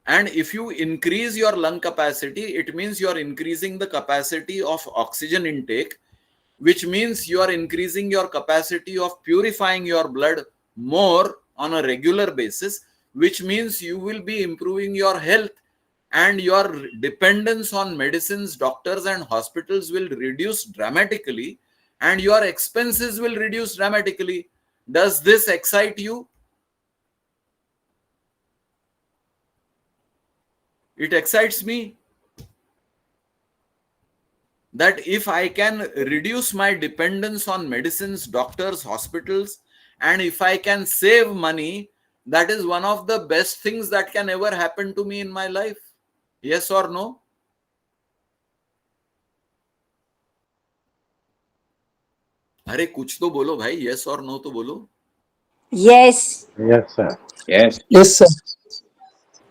And if you increase your lung capacity, it means you are increasing the capacity of oxygen intake, which means you are increasing your capacity of purifying your blood more on a regular basis, which means you will be improving your health and your dependence on medicines, doctors and hospitals will reduce dramatically and your expenses will reduce dramatically. Does this excite you? It excites me that if I can reduce my dependence on medicines, doctors, hospitals, and if I can save money, that is one of the best things that can ever happen to me in my life. Yes or no? अरे कुछ तो बोलो भाई, yes or no तो बोलो. Yes. Yes, sir. Yes. Yes, sir.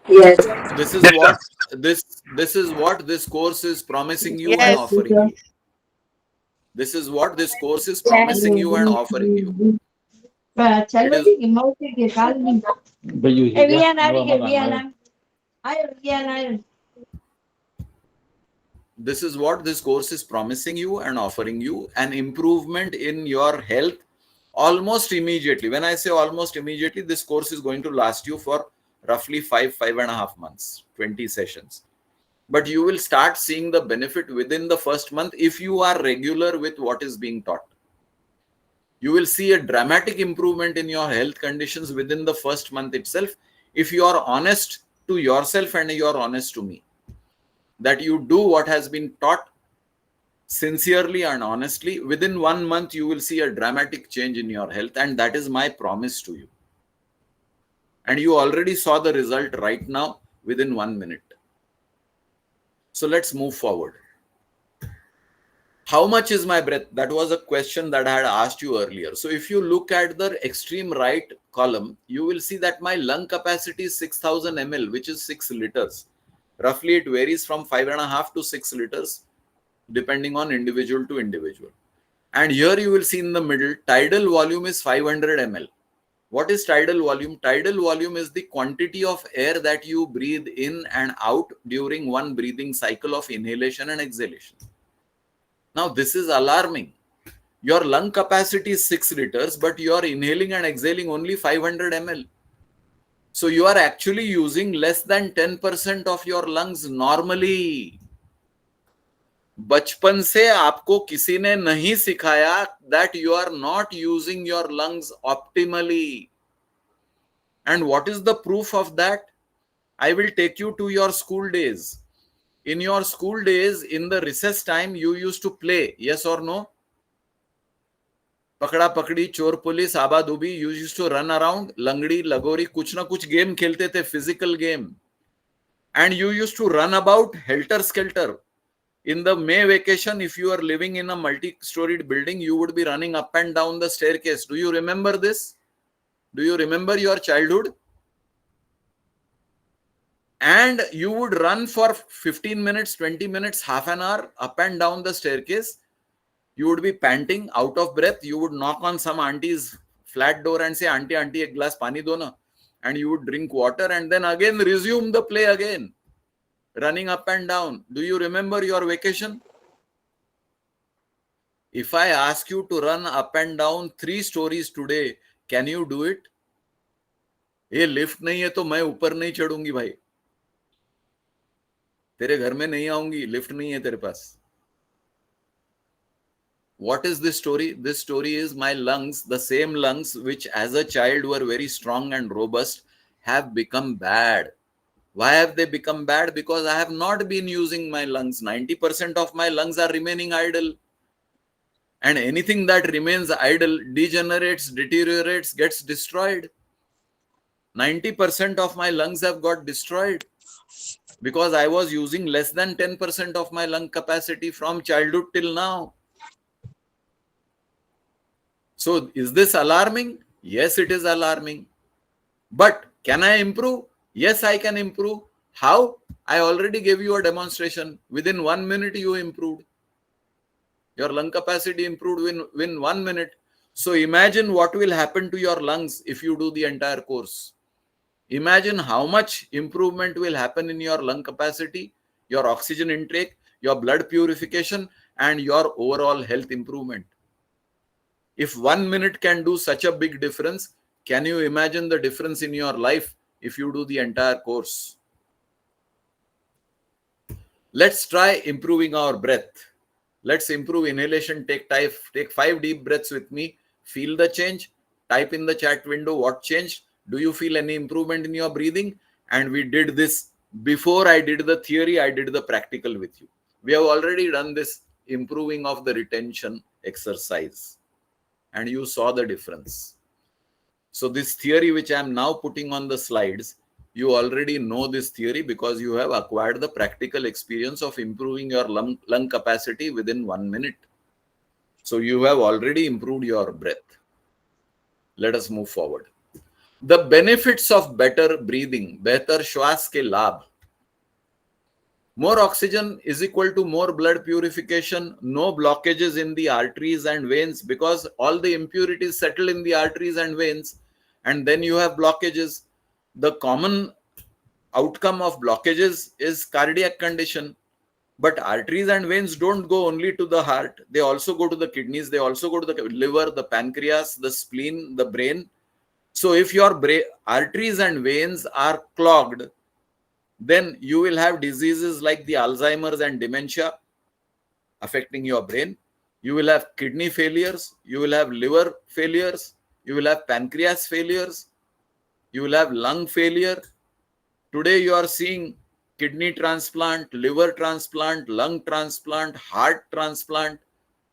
Yes. This is what this course is promising you and Yes. offering you. This is what this course is promising you and offering you. It is This is what this course is promising you and offering you, an improvement in your health almost immediately. When I say almost immediately, this course is going to last you for roughly 5.5 months, 20 sessions. But you will start seeing the benefit within the first month if you are regular with what is being taught. You will see a dramatic improvement in your health conditions within the first month itself if you are honest to yourself and you are honest to me. That you do what has been taught sincerely and honestly, within 1 month you will see a dramatic change in your health, and that is my promise to you. And you already saw the result right now within 1 minute. So let's move forward. How much is my breath? That was a question that I had asked you earlier. So if you look at the extreme right column, you will see that my lung capacity is 6000 ml, which is 6 liters. Roughly it varies from 5.5 to 6 liters, depending on individual to individual. And here you will see in the middle, tidal volume is 500 ml. What is tidal volume? Tidal volume is the quantity of air that you breathe in and out during one breathing cycle of inhalation and exhalation. Now this is alarming. Your lung capacity is 6 liters, but you are inhaling and exhaling only 500 ml. So you are actually using less than 10% of your lungs normally. बचपन से आपको किसी ने नहीं सिखाया that you are not using your lungs optimally. And what is the proof of that? I will take you to your school days. In your school days, in the recess time, you used to play, yes or no? पकड़ा पकड़ी, चोर police, आबादुबी, you used to run around, लंगड़ी लगोरी, कुछ ना कुछ game खेलते थे, physical game. And you used to run about helter skelter. In the May vacation, if you are living in a multi-storied building, you would be running up and down the staircase. Do you remember this? Do you remember your childhood? And you would run for 15 minutes, 20 minutes, half an hour up and down the staircase. You would be panting, out of breath. You would knock on some auntie's flat door and say, "Auntie, auntie, ek glass pani do na." And you would drink water and then again resume the play again. Running up and down. Do you remember your vacation? If I ask you to run up and down 3 stories today, can you do it? ये lift नहीं है तो मैं ऊपर नहीं चढ़ूंगी भाई, तेरे घर में नहीं आऊंगी, लिफ्ट नहीं है तेरे पास. What is this story? This story is my lungs, the same lungs which as a child were very strong and robust, have become bad. Why have they become bad? Because I have not been using my lungs. 90% of my lungs are remaining idle. And anything that remains idle degenerates, deteriorates, gets destroyed. 90% of my lungs have got destroyed because I was using less than 10% of my lung capacity from childhood till now. So is this alarming? Yes, it is alarming. But can I improve? Yes, I can improve. How? I already gave you a demonstration. Within 1 minute, you improved. Your lung capacity improved within 1 minute. So imagine what will happen to your lungs if you do the entire course. Imagine how much improvement will happen in your lung capacity, your oxygen intake, your blood purification, and your overall health improvement. If 1 minute can do such a big difference, can you imagine the difference in your life if you do the entire course? Let's try improving our breath. Let's improve inhalation. Take 5 deep breaths with me. Feel the change. Type in the chat window what changed. Do you feel any improvement in your breathing? And we did this before I did the theory. I did the practical with you. We have already done this improving of the retention exercise. And you saw the difference. So this theory which I am now putting on the slides, you already know this theory because you have acquired the practical experience of improving your lung capacity within 1 minute. So you have already improved your breath. Let us move forward. The benefits of better breathing, बेहतर श्वास के लाभ. More oxygen is equal to more blood purification, no blockages in the arteries and veins, because all the impurities settle in the arteries and veins, and then you have blockages. The common outcome of blockages is cardiac condition. But arteries and veins don't go only to the heart. They also go to the kidneys. They also go to the liver, the pancreas, the spleen, the brain. So if your arteries and veins are clogged, then you will have diseases like the Alzheimer's and dementia affecting your brain. You will have kidney failures. You will have liver failures. You will have pancreas failures. You will have lung failure. Today you are seeing kidney transplant, liver transplant, lung transplant, heart transplant.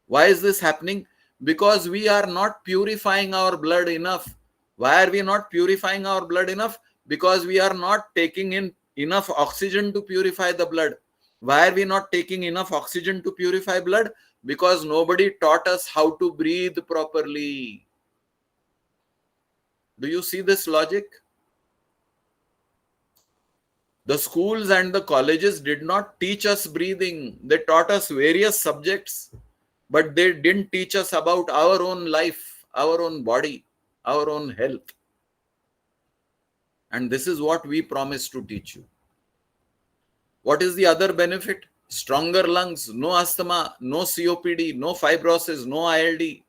Why is this happening? Because we are not purifying our blood enough. Why are we not purifying our blood enough? Because we are not taking in enough oxygen to purify the blood. Why are we not taking enough oxygen to purify blood? Because nobody taught us how to breathe properly. Do you see this logic? The schools and the colleges did not teach us breathing. They taught us various subjects, but they didn't teach us about our own life, our own body, our own health. And this is what we promise to teach you. What is the other benefit? Stronger lungs, no asthma, no COPD, no fibrosis, no ILD.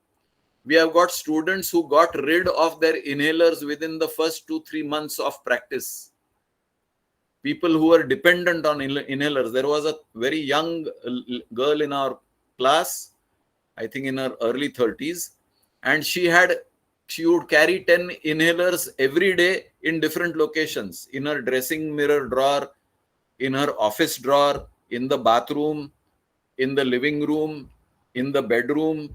We have got students who got rid of their inhalers within the first 2-3 months of practice. People who were dependent on inhalers. There was a very young girl in our class, I think in her early 30s, and she would carry 10 inhalers every day in different locations, in her dressing mirror drawer, in her office drawer, in the bathroom, in the living room, in the bedroom,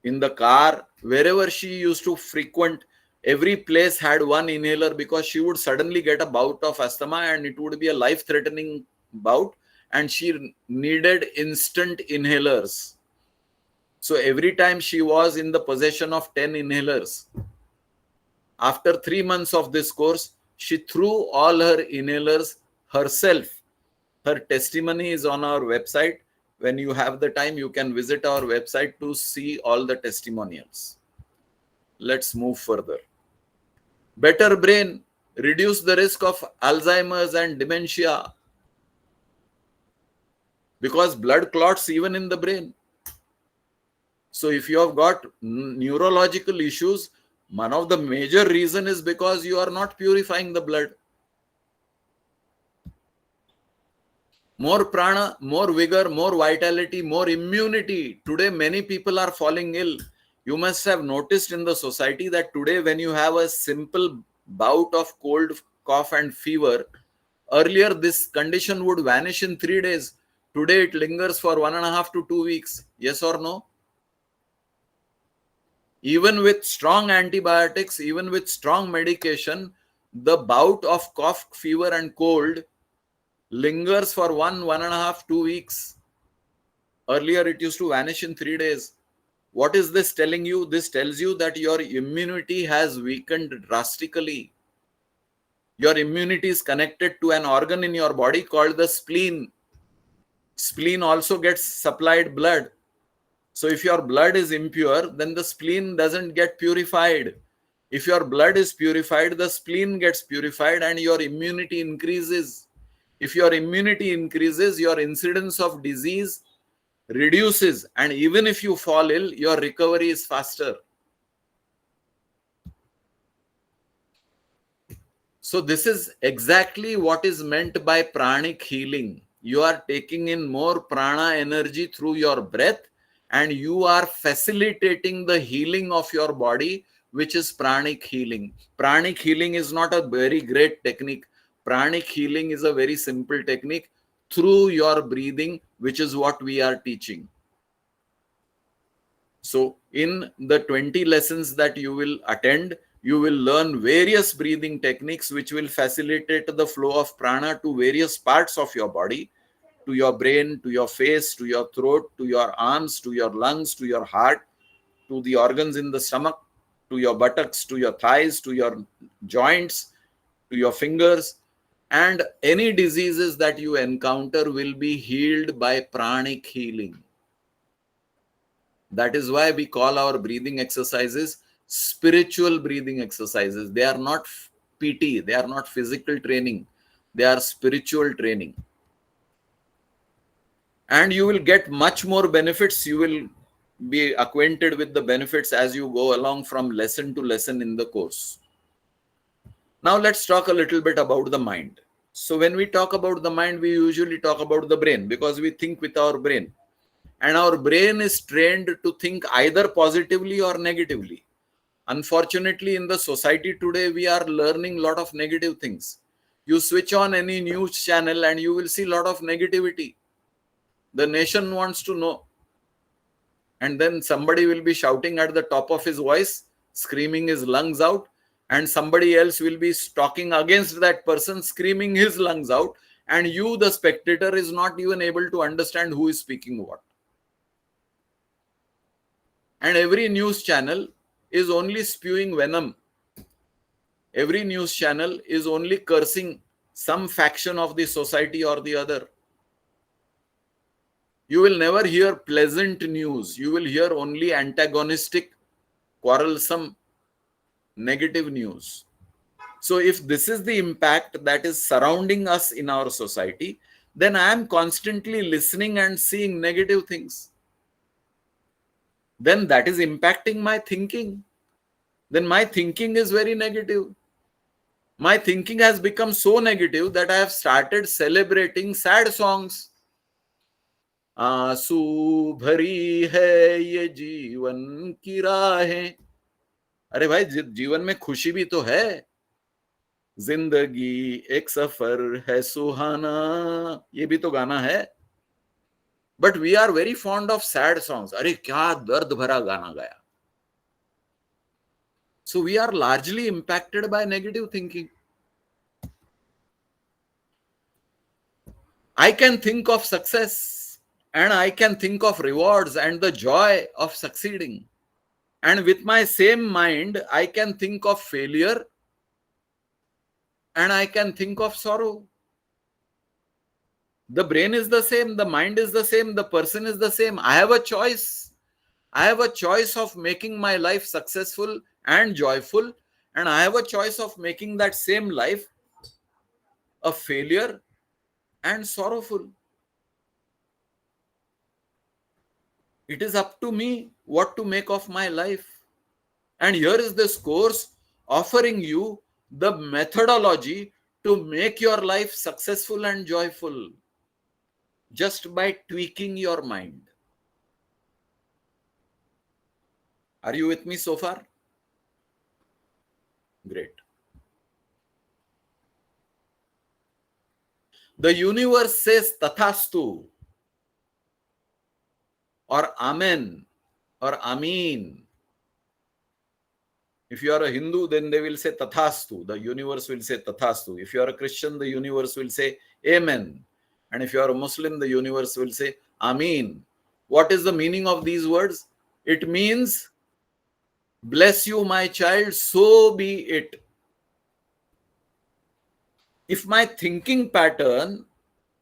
in the car, wherever she used to frequent. Every place had one inhaler, because she would suddenly get a bout of asthma and it would be a life-threatening bout, and she needed instant inhalers. So every time she was in the possession of 10 inhalers. After 3 months of this course, she threw all her inhalers herself. Her testimony is on our website. When you have the time, you can visit our website to see all the testimonials. Let's move further. Better brain, reduce the risk of Alzheimer's and dementia, because blood clots even in the brain. So if you have got neurological issues, one of the major reason is because you are not purifying the blood. More prana, more vigor, more vitality, more immunity. Today many people are falling ill. You must have noticed in the society that today when you have a simple bout of cold, cough and fever, earlier this condition would vanish in 3 days. Today it lingers for 1.5 to 2 weeks. Yes or no? Even with strong antibiotics, even with strong medication, the bout of cough, fever and cold lingers for 1.5, 2 weeks. Earlier it used to vanish in 3 days. What is this telling you? This tells you that your immunity has weakened drastically. Your immunity is connected to an organ in your body called the spleen. Spleen also gets supplied blood. So if your blood is impure, then the spleen doesn't get purified. If your blood is purified, the spleen gets purified and your immunity increases. If your immunity increases, your incidence of disease reduces, and even if you fall ill, your recovery is faster. So this is exactly what is meant by pranic healing. You are taking in more prana energy through your breath, and you are facilitating the healing of your body, which is pranic healing. Pranic healing is not a very great technique. Pranic healing is a very simple technique through your breathing, which is what we are teaching. So in the 20 lessons that you will attend, you will learn various breathing techniques which will facilitate the flow of prana to various parts of your body, to your brain, to your face, to your throat, to your arms, to your lungs, to your heart, to the organs in the stomach. to your buttocks, to your thighs, to your joints, to your fingers. And any diseases that you encounter will be healed by pranic healing. That is why we call our breathing exercises spiritual breathing exercises. They are not PT, they are not physical training, they are spiritual training. And you will get much more benefits. You will be acquainted with the benefits as you go along from lesson to lesson in the course. Now let's talk a little bit about the mind. So when we talk about the mind, we usually talk about the brain because we think with our brain. And our brain is trained to think either positively or negatively. Unfortunately, in the society today, we are learning a lot of negative things. You switch on any news channel and you will see a lot of negativity. The nation wants to know. And then somebody will be shouting at the top of his voice, screaming his lungs out. And somebody else will be talking against that person, screaming his lungs out. And you, the spectator, is not even able to understand who is speaking what. And every news channel is only spewing venom. Every news channel is only cursing some faction of the society or the other. You will never hear pleasant news. You will hear only antagonistic, quarrelsome, negative news. So if this is the impact that is surrounding us in our society, then I am constantly listening and seeing negative things. Then that is impacting my thinking. Then my thinking is very negative. My thinking has become so negative that I have started celebrating sad songs. आंसू भरी है ये जीवन की राहें. अरे भाई, जीवन में खुशी भी तो है. जिंदगी एक सफर है सुहाना, ये भी तो गाना है. But we are very fond of sad songs. अरे क्या दर्द भरा गाना गाया. So we are largely impacted by negative thinking. I can think of success and I can think of rewards and the joy of succeeding. And with my same mind, I can think of failure and I can think of sorrow. The brain is the same, the mind is the same, the person is the same. I have a choice. I have a choice of making my life successful and joyful, and I have a choice of making that same life a failure and sorrowful. It is up to me what to make of my life. And here is this course offering you the methodology to make your life successful and joyful just by tweaking your mind. Are you with me so far? Great. The universe says Tathastu or Amen or Ameen. If you are a Hindu, then they will say Tathastu. The universe will say Tathastu. If you are a Christian, the universe will say Amen. And if you are a Muslim, the universe will say Ameen. What is the meaning of these words? It means, bless you, my child, so be it. If my thinking pattern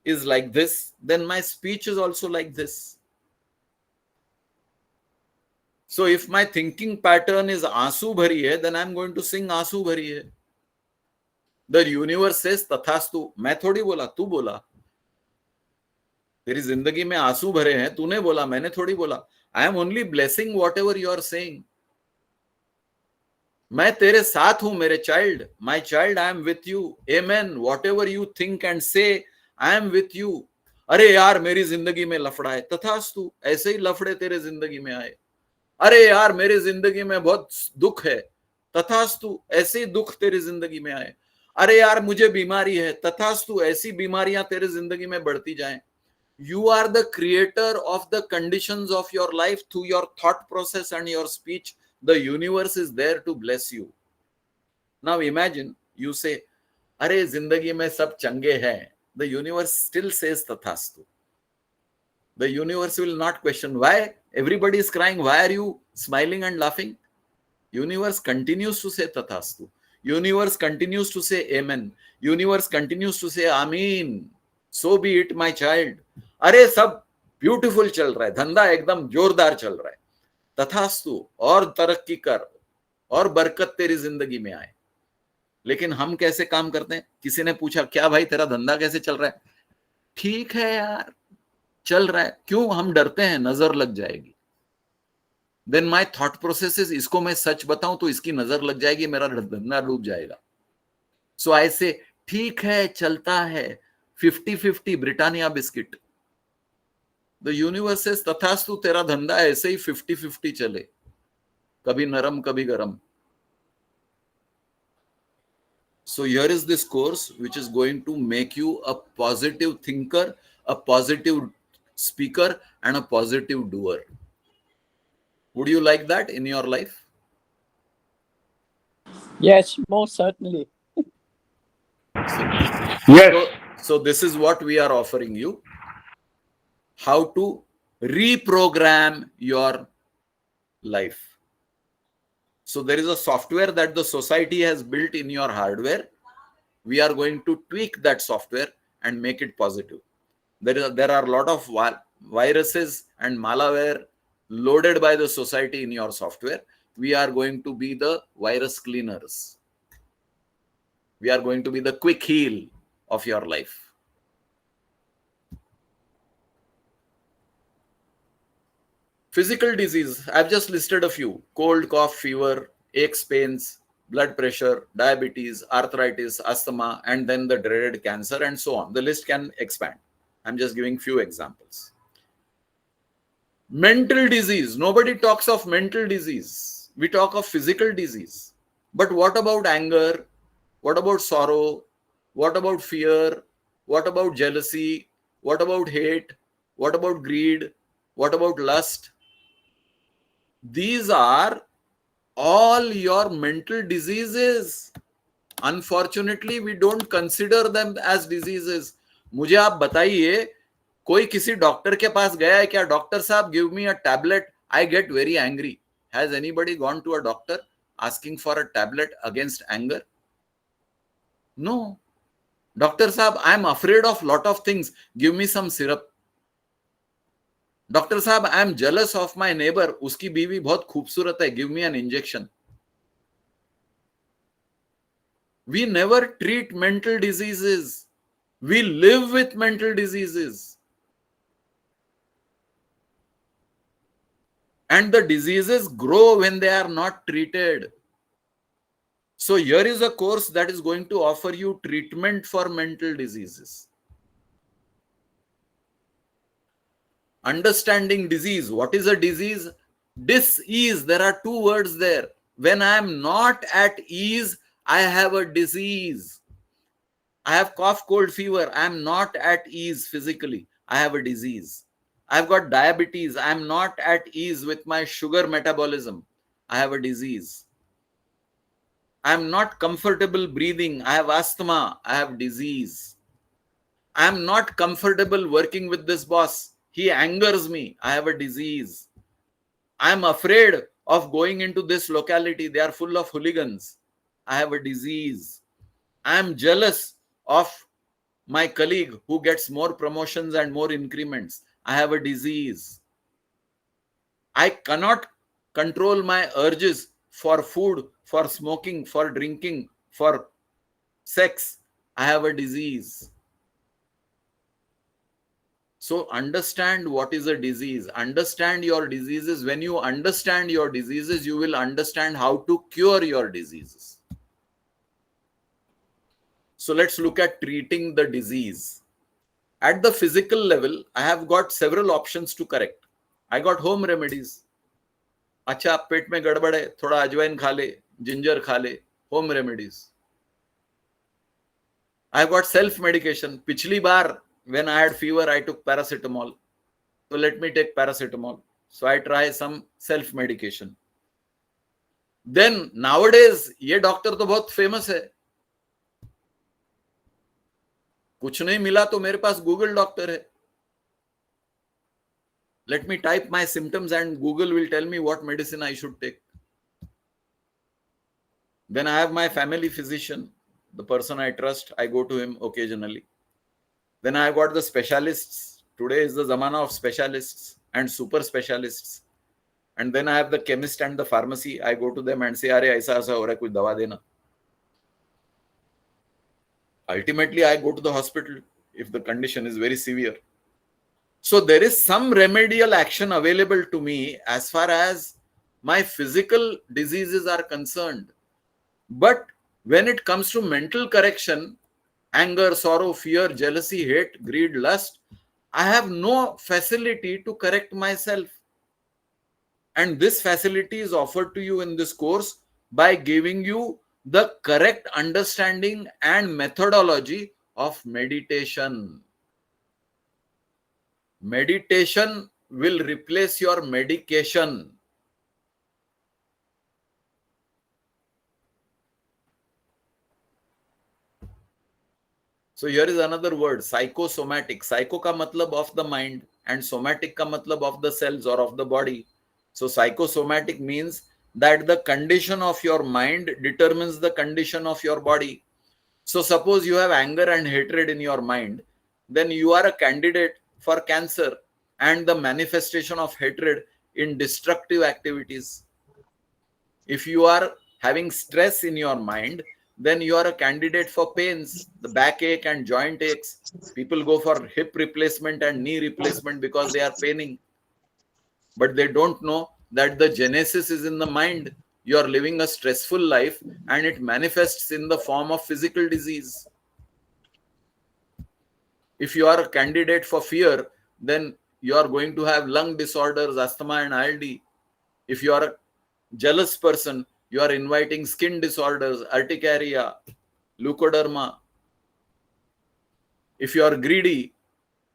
is like this, then my speech is also like this. So if my thinking pattern is Aansu bhari hai, then I'm going to sing Aansu bhari hai. The universe says Tathastu. मैं थोड़ी बोला, तू बोला. तेरी जिंदगी में आंसू भरे हैं, तूने बोला, मैंने थोड़ी बोला. I am only blessing whatever you are saying. मैं तेरे साथ हूं मेरे child. My child, I am with you. Amen. Whatever you think and say, I am with you. अरे यार मेरी जिंदगी में लफड़ा है, तथास्तु. ऐसे ही लफड़े तेरे जिंदगी में आए. अरे यार मेरी जिंदगी में बहुत दुख है, तथास्तु. ऐसे ही दुख तेरी जिंदगी में आए. अरे यार मुझे बीमारी है, तथास्तु. ऐसी बीमारियां तेरे जिंदगी में बढ़ती जाएं. You are the creator of the conditions of your life through your thought process and your speech. The universe is there to bless you. Now imagine you say, अरे जिंदगी में सब चंगे हैं. The universe still says Tathastu. The universe will not question why everybody is crying. Why are you smiling and laughing? Universe continues to say tathastu. Universe continues to say amen. Universe continues to say amin. So be it, my child. अरे सब beautiful चल रहा है, धंधा एकदम जोरदार चल रहा है, तथास्तु, और तरक्की कर और बरकत तेरी जिंदगी में आए। लेकिन हम कैसे काम करते हैं? किसी ने पूछा क्या भाई तेरा धंधा कैसे चल रहा है? ठीक है यार, चल रहा है। क्यों हम डरते हैं नजर लग जाएगी? Then my thought process is, इसको मैं सच बताऊं तो इसकी नजर लग जाएगी, मेरा धंधा डूब जाएगा। सो आई से ठीक है, चलता है, 50-50 Britannia biscuit. The universe says तथास्तु, तेरा धंधा ऐसे ही 50-50 चले, कभी नरम कभी गरम। So here is this course which is going to make you a positive thinker, a positive speaker, and a positive doer. Would you like that in your life? Yes, most certainly. Yes. So this is what we are offering you. How to reprogram your life. So there is a software that the society has built in your hardware. We are going to tweak that software and make it positive. There are a lot of viruses and malware loaded by the society in your software. We are going to be the virus cleaners. We are going to be the quick heal of your life. Physical disease, I've just listed a few: cold, cough, fever, aches, pains, blood pressure, diabetes, arthritis, asthma, and then the dreaded cancer, and so on. The list can expand. I'm just giving few examples. Mental disease, nobody talks of mental disease. We talk of physical disease. But what about anger? What about sorrow? What about fear? What about jealousy? What about hate? What about greed? What about lust? These are all your mental diseases. Unfortunately, we don't consider them as diseases. मुझे आप बताइए, कोई किसी doctor के पास गया है क्या? Doctor साहब, give me a tablet, I get very angry. Has anybody gone to a doctor asking for a tablet against anger? No. Doctor साहब, I am afraid of lot of things, give me some syrup. Doctor साहब, I am jealous of my neighbour, उसकी बीवी बहुत खूबसूरत है, give me an injection. We never treat mental diseases. We live with mental diseases. And the diseases grow when they are not treated. So here is a course that is going to offer you treatment for mental diseases. Understanding disease. What is a disease? Dis-ease. There are two words there. When I am not at ease, I have a disease. I have cough, cold, fever. I am not at ease physically. I have a disease. I've got diabetes. I am not at ease with my sugar metabolism. I have a disease. I am not comfortable breathing. I have asthma. I have disease. I am not comfortable working with this boss. He angers me. I have a disease. I am afraid of going into this locality. They are full of hooligans. I have a disease. I am jealous of my colleague who gets more promotions and more increments. I have a disease. I cannot control my urges for food, for smoking, for drinking, for sex. I have a disease. So understand what is a disease. Understand your diseases. When you understand your diseases, you will understand how to cure your diseases. So let's look at treating the disease. At the physical level, I have got several options to correct. I got home remedies. अच्छा, पेट में गड़बड़ है, थोड़ा अजवाइन खा ले, ginger खा ले, home remedies. I got self-medication. पिछली बार, when I had fever, I took paracetamol. So let me take paracetamol. So I try some self-medication. Then nowadays, ये डॉक्टर तो बहुत फेमस है. कुछ नहीं मिला तो मेरे पास गूगल डॉक्टर है. Let me type my symptoms and Google will tell me what medicine I should take. Then I have my family physician, the person I trust. I go to him occasionally. Then I got the specialists. Today is the zamana of specialists and super specialists. And then I have the chemist and the pharmacy. I go to them and say, "Arey, aisa aisa ho raha hai, kuch dawa dena." Ultimately, I go to the hospital if the condition is very severe. So there is some remedial action available to me as far as my physical diseases are concerned. But when it comes to mental correction, anger, sorrow, fear, jealousy, hate, greed, lust, I have no facility to correct myself. And this facility is offered to you in this course by giving you the correct understanding and methodology of meditation. Meditation will replace your medication. So here is another word, psychosomatic. Psycho ka matlab of the mind and somatic ka matlab of the cells or of the body. So psychosomatic means that the condition of your mind determines the condition of your body. So suppose you have anger and hatred in your mind, then you are a candidate for cancer and the manifestation of hatred in destructive activities. If you are having stress in your mind, then you are a candidate for pains, the backache and joint aches. People go for hip replacement and knee replacement because they are paining. But they don't know that the genesis is in the mind. You are living a stressful life and it manifests in the form of physical disease. If you are a candidate for fear, then you are going to have lung disorders, asthma and ILD. If you are a jealous person, you are inviting skin disorders, urticaria, leukoderma. If you are greedy,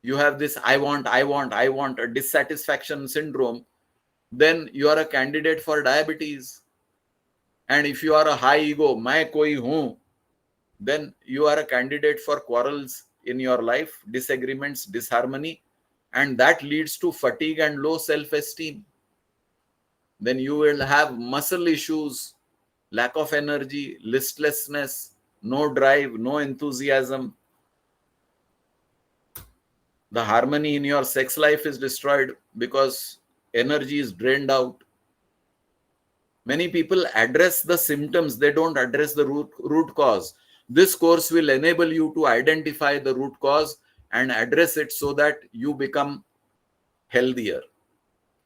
you have this I want, a dissatisfaction syndrome, then you are a candidate for diabetes. And if you are a high ego, main koi hoon, then you are a candidate for quarrels in your life, disagreements, disharmony, and that leads to fatigue and low self-esteem. Then you will have muscle issues, lack of energy, listlessness, no drive, no enthusiasm. The harmony in your sex life is destroyed because energy is drained out. Many people address the symptoms, they don't address the root cause. This course will enable you to identify the root cause and address it so that you become healthier.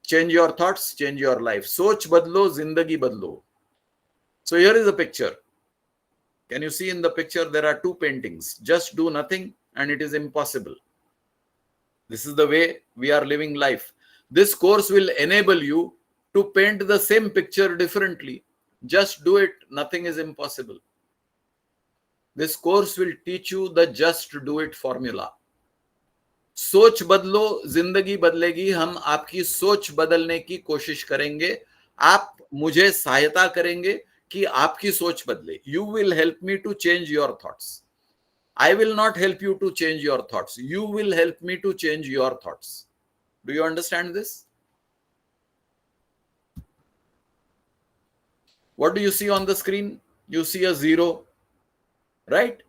Change your thoughts, change your life. Soch badlo, zindagi badlo. So here is a picture. Can you see in the picture there are two paintings? Just do nothing and it is impossible. This is the way we are living life. This course will enable you to paint the same picture differently. Just do it. Nothing is impossible. This course will teach you the just do it formula. सोच बदलो जिंदगी बदलेगी. हम आपकी सोच बदलने की कोशिश करेंगे. आप मुझे सहायता करेंगे कि आपकी सोच बदले. You will help me to change your thoughts. I will not help you to change your thoughts. You will help me to change your thoughts. Do you understand this? What do you see on the screen? You see a 0, right?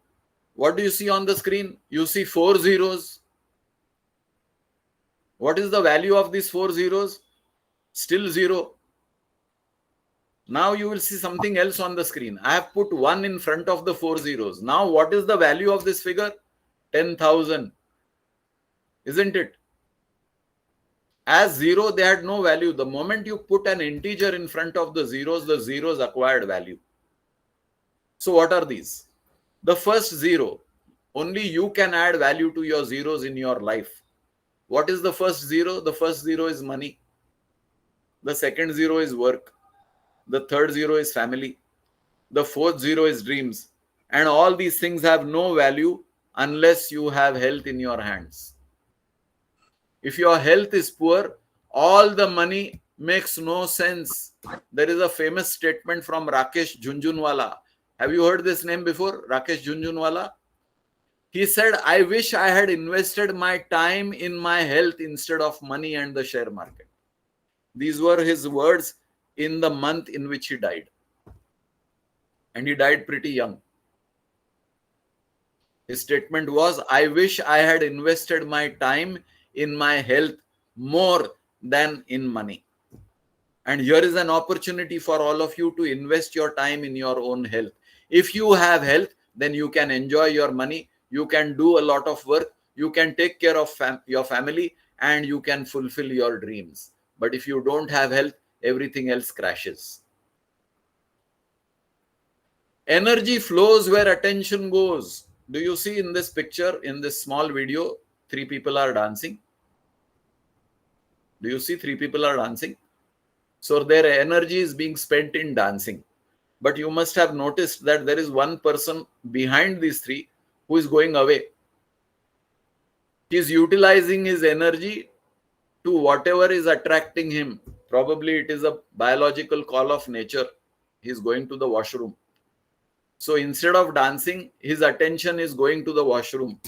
What do you see on the screen? You see 4 zeros. What is the value of these 4 zeros? Still 0. Now you will see something else on the screen. I have put 1 in front of the 4 zeros. Now what is the value of this figure? 10,000. Isn't it? As 0, they had no value. The moment you put an integer in front of the zeros acquired value. So what are these? The first 0. Only you can add value to your zeros in your life. What is the first 0? The first 0 is money. The second 0 is work. The third 0 is family. The fourth 0 is dreams. And all these things have no value unless you have health in your hands. If your health is poor, all the money makes no sense. There is a famous statement from Rakesh Jhunjhunwala. Have you heard this name before? Rakesh Jhunjhunwala. He said, I wish I had invested my time in my health instead of money and the share market. These were his words in the month in which he died. and he died pretty young. His statement was, I wish I had invested my time in my health more than in money. And here is an opportunity for all of you to invest your time in your own health. If you have health, then you can enjoy your money, you can do a lot of work, you can take care of your family, and you can fulfill your dreams. But if you don't have health, everything else crashes. Energy flows where attention goes. Do you see in this picture, in this small video, 3 people are dancing? Do you see 3 people are dancing? So their energy is being spent in dancing. But you must have noticed that there is one person behind these 3 who is going away. He is utilizing his energy to whatever is attracting him. Probably it is a biological call of nature. He is going to the washroom. So instead of dancing, his attention is going to the washroom.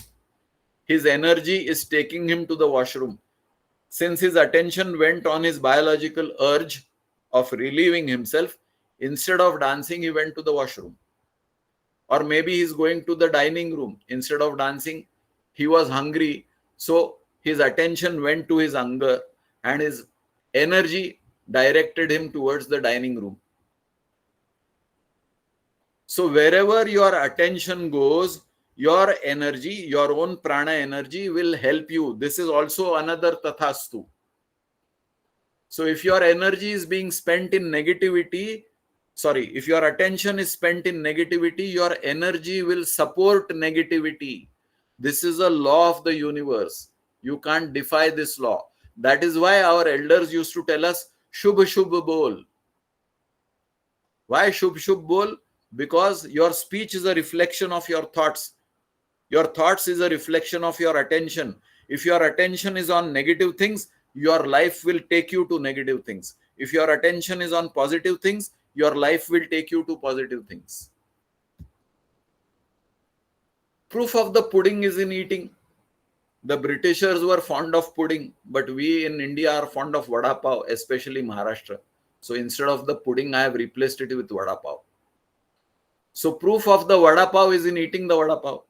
His energy is taking him to the washroom. Since his attention went on his biological urge of relieving himself, instead of dancing, he went to the washroom. Or maybe he's going to the dining room. Instead of dancing, he was hungry. So his attention went to his hunger and his energy directed him towards the dining room. So wherever your attention goes, your energy, your own prana energy will help you. This is also another tathastu. So if your energy is being spent in negativity, if your attention is spent in negativity, your energy will support negativity. This is a law of the universe. You can't defy this law. That is why our elders used to tell us, Shubh Shubh Bol. Why Shubh Shubh Bol? Because your speech is a reflection of your thoughts. Your thoughts is a reflection of your attention. If your attention is on negative things, your life will take you to negative things. If your attention is on positive things, your life will take you to positive things. Proof of the pudding is in eating. The Britishers were fond of pudding, but we in India are fond of vada pav, especially Maharashtra. So instead of the pudding, I have replaced it with vada pav. So proof of the vada pav is in eating the vada pav.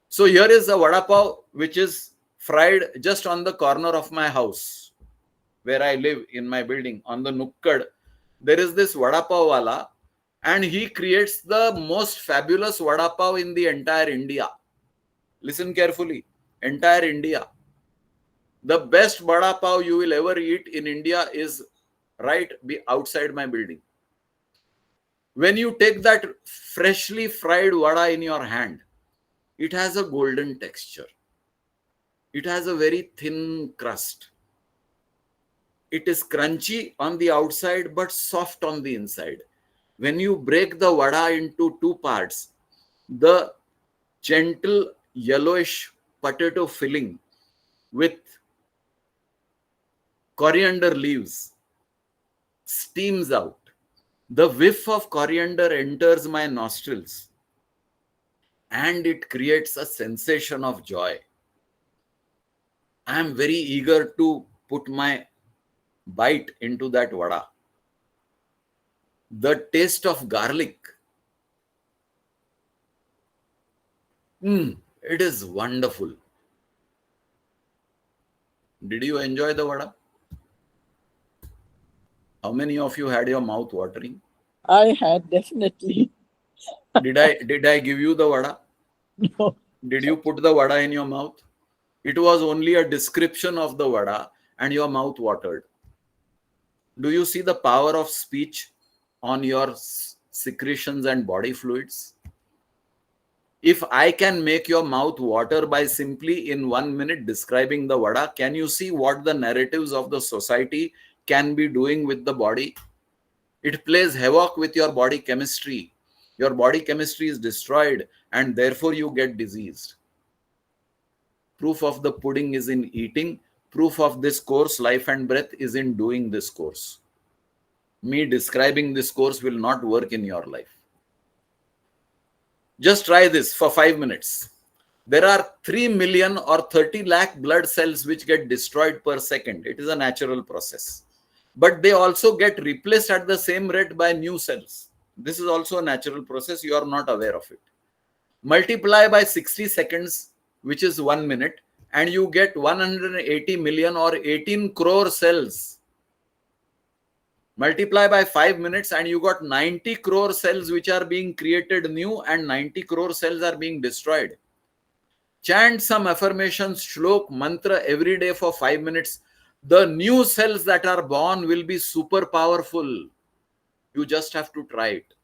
So here is a vada pav which is fried just on the corner of my house where I live in my building on the Nukkad. There is this vada pav wala and he creates the most fabulous vada pav in the entire India. Listen carefully, entire India. The best vada pav you will ever eat in India is right outside my building. When you take that freshly fried vada in your hand, it has a golden texture. It has a very thin crust. It is crunchy on the outside but soft on the inside. When you break the vada into 2 parts, the gentle yellowish potato filling with coriander leaves steams out. The whiff of coriander enters my nostrils and it creates a sensation of joy. I am very eager to put my bite into that vada. The taste of garlic, it is wonderful. Did you enjoy the vada? How many of you had your mouth watering? I had, definitely. Did I give you the vada? No. Did you put the vada in your mouth? It was only a description of the vada and your mouth watered. Do you see the power of speech on your secretions and body fluids? If I can make your mouth water by simply in 1 minute describing the vada, can you see what the narratives of the society can be doing with the body? It plays havoc with your body chemistry. Your body chemistry is destroyed and therefore you get diseased. Proof of the pudding is in eating. Proof of this course, life and breath, is in doing this course. Me describing this course will not work in your life. Just try this for 5 minutes. There are 3 million or 30 lakh blood cells which get destroyed per second. It is a natural process. But they also get replaced at the same rate by new cells. This is also a natural process. You are not aware of it. Multiply by 60 seconds, which is 1 minute, and you get 180 million or 18 crore cells. Multiply by 5 minutes and you got 90 crore cells which are being created new and 90 crore cells are being destroyed. Chant some affirmations, shlok, mantra every day for 5 minutes. The new cells that are born will be super powerful. You just have to try it.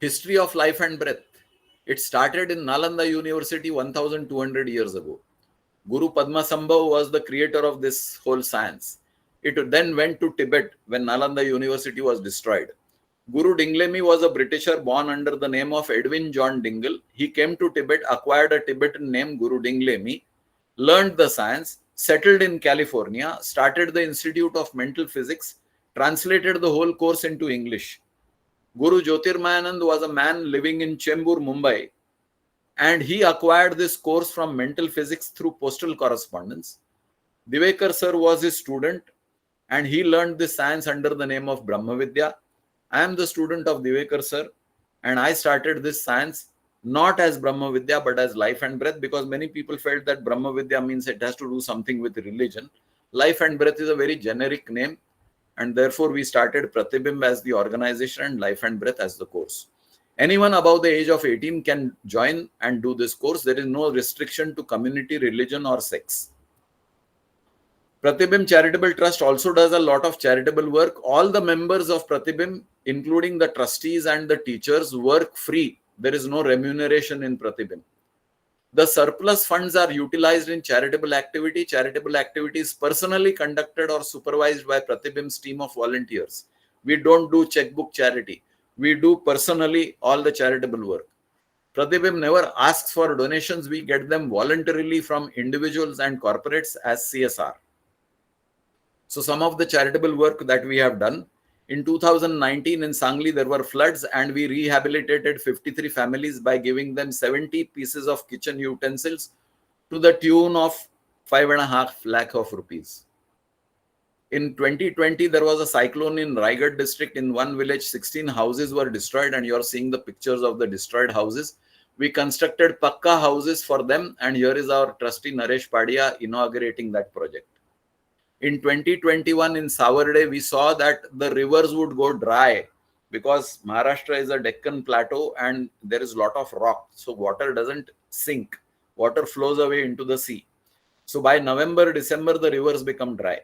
History of life and breath. It started in Nalanda University 1200 years ago. Guru Padmasambhav was the creator of this whole science. It then went to Tibet when Nalanda University was destroyed. Guru Dinglemi was a Britisher born under the name of Edwin John Dingle. He came to Tibet, acquired a Tibetan name, Guru Dinglemi, learned the science, settled in California, started the Institute of Mental Physics, translated the whole course into English. Guru Jyotirmayanand was a man living in Chembur, Mumbai, and he acquired this course from mental physics through postal correspondence. Divekar sir was his student, and he learned this science under the name of Brahma Vidya. I am the student of Divekar sir, and I started this science not as Brahma Vidya but as life and breath, because many people felt that Brahma Vidya means it has to do something with religion. Life and breath is a very generic name, and therefore we started Pratibimb as the organization and life and breath as the course. Anyone above the age of 18 can join and do this course. There is no restriction to community, religion or sex. Pratibimb Charitable Trust also does a lot of charitable work. All the members of Pratibimb, including the trustees and the teachers, work free. There is no remuneration in Pratibimb. The surplus funds are utilized in charitable activity. Charitable activity is personally conducted or supervised by Pratibimb's team of volunteers. We don't do checkbook charity. We do personally all the charitable work. Pratibimb never asks for donations. We get them voluntarily from individuals and corporates as CSR. So some of the charitable work that we have done. In 2019 in Sangli, there were floods and we rehabilitated 53 families by giving them 70 pieces of kitchen utensils to the tune of 5.5 lakh of rupees. In 2020, there was a cyclone in Raigad district. In one village, 16 houses were destroyed, and you're seeing the pictures of the destroyed houses. We constructed Pakka houses for them, and here is our trustee Naresh Padia inaugurating that project. In 2021 in Savarde, we saw that the rivers would go dry because Maharashtra is a Deccan plateau and there is a lot of rock. So water doesn't sink. Water flows away into the sea. So by November, December, the rivers become dry.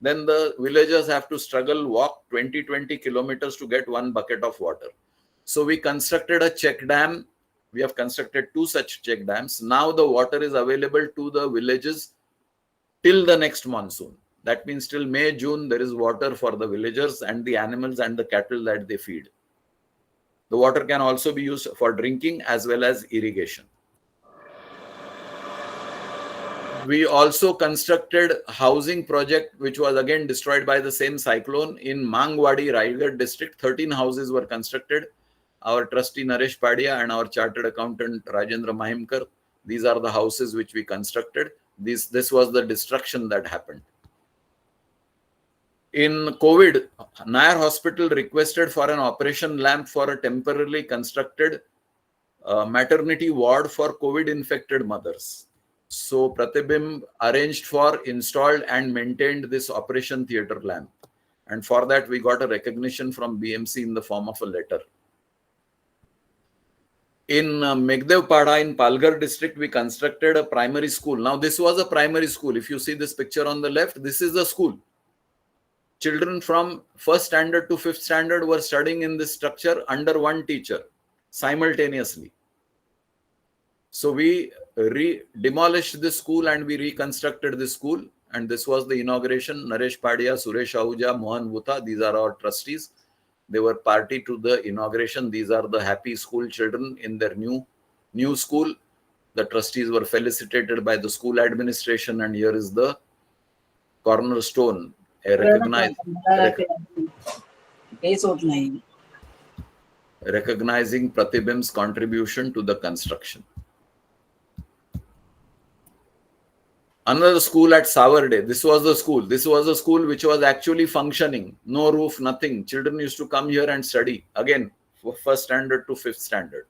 Then the villagers have to struggle, walk 20 kilometers to get one bucket of water. So we constructed a check dam. We have constructed 2 such check dams. Now the water is available to the villages till the next monsoon. That means till May, June, there is water for the villagers and the animals and the cattle that they feed. The water can also be used for drinking as well as irrigation. We also constructed a housing project which was again destroyed by the same cyclone in Mangwadi, Raigad district. 13 houses were constructed. Our trustee Naresh Padia and our chartered accountant Rajendra Mahimkar, these are the houses which we constructed. This was the destruction that happened. In COVID, Nair Hospital requested for an operation lamp for a temporarily constructed maternity ward for COVID infected mothers. So Pratibimb arranged for, installed and maintained this operation theatre lamp. And for that, we got a recognition from BMC in the form of a letter. In Megdevpada in Palghar district, we constructed a primary school. Now, this was a primary school. If you see this picture on the left, this is the school. Children from 1st standard to 5th standard were studying in this structure under one teacher simultaneously. So we demolished this school and we reconstructed this school. And this was the inauguration. Naresh Padia, Suresh Ahuja, Mohan Bhuta, these are our trustees. They were party to the inauguration. These are the happy school children in their new school. The trustees were felicitated by the school administration, and here is the cornerstone, recognizing Pratibimb's contribution to the construction. Another school at Savarde. This was the school. This was a school which was actually functioning. No roof, nothing. Children used to come here and study. Again, first standard to fifth standard.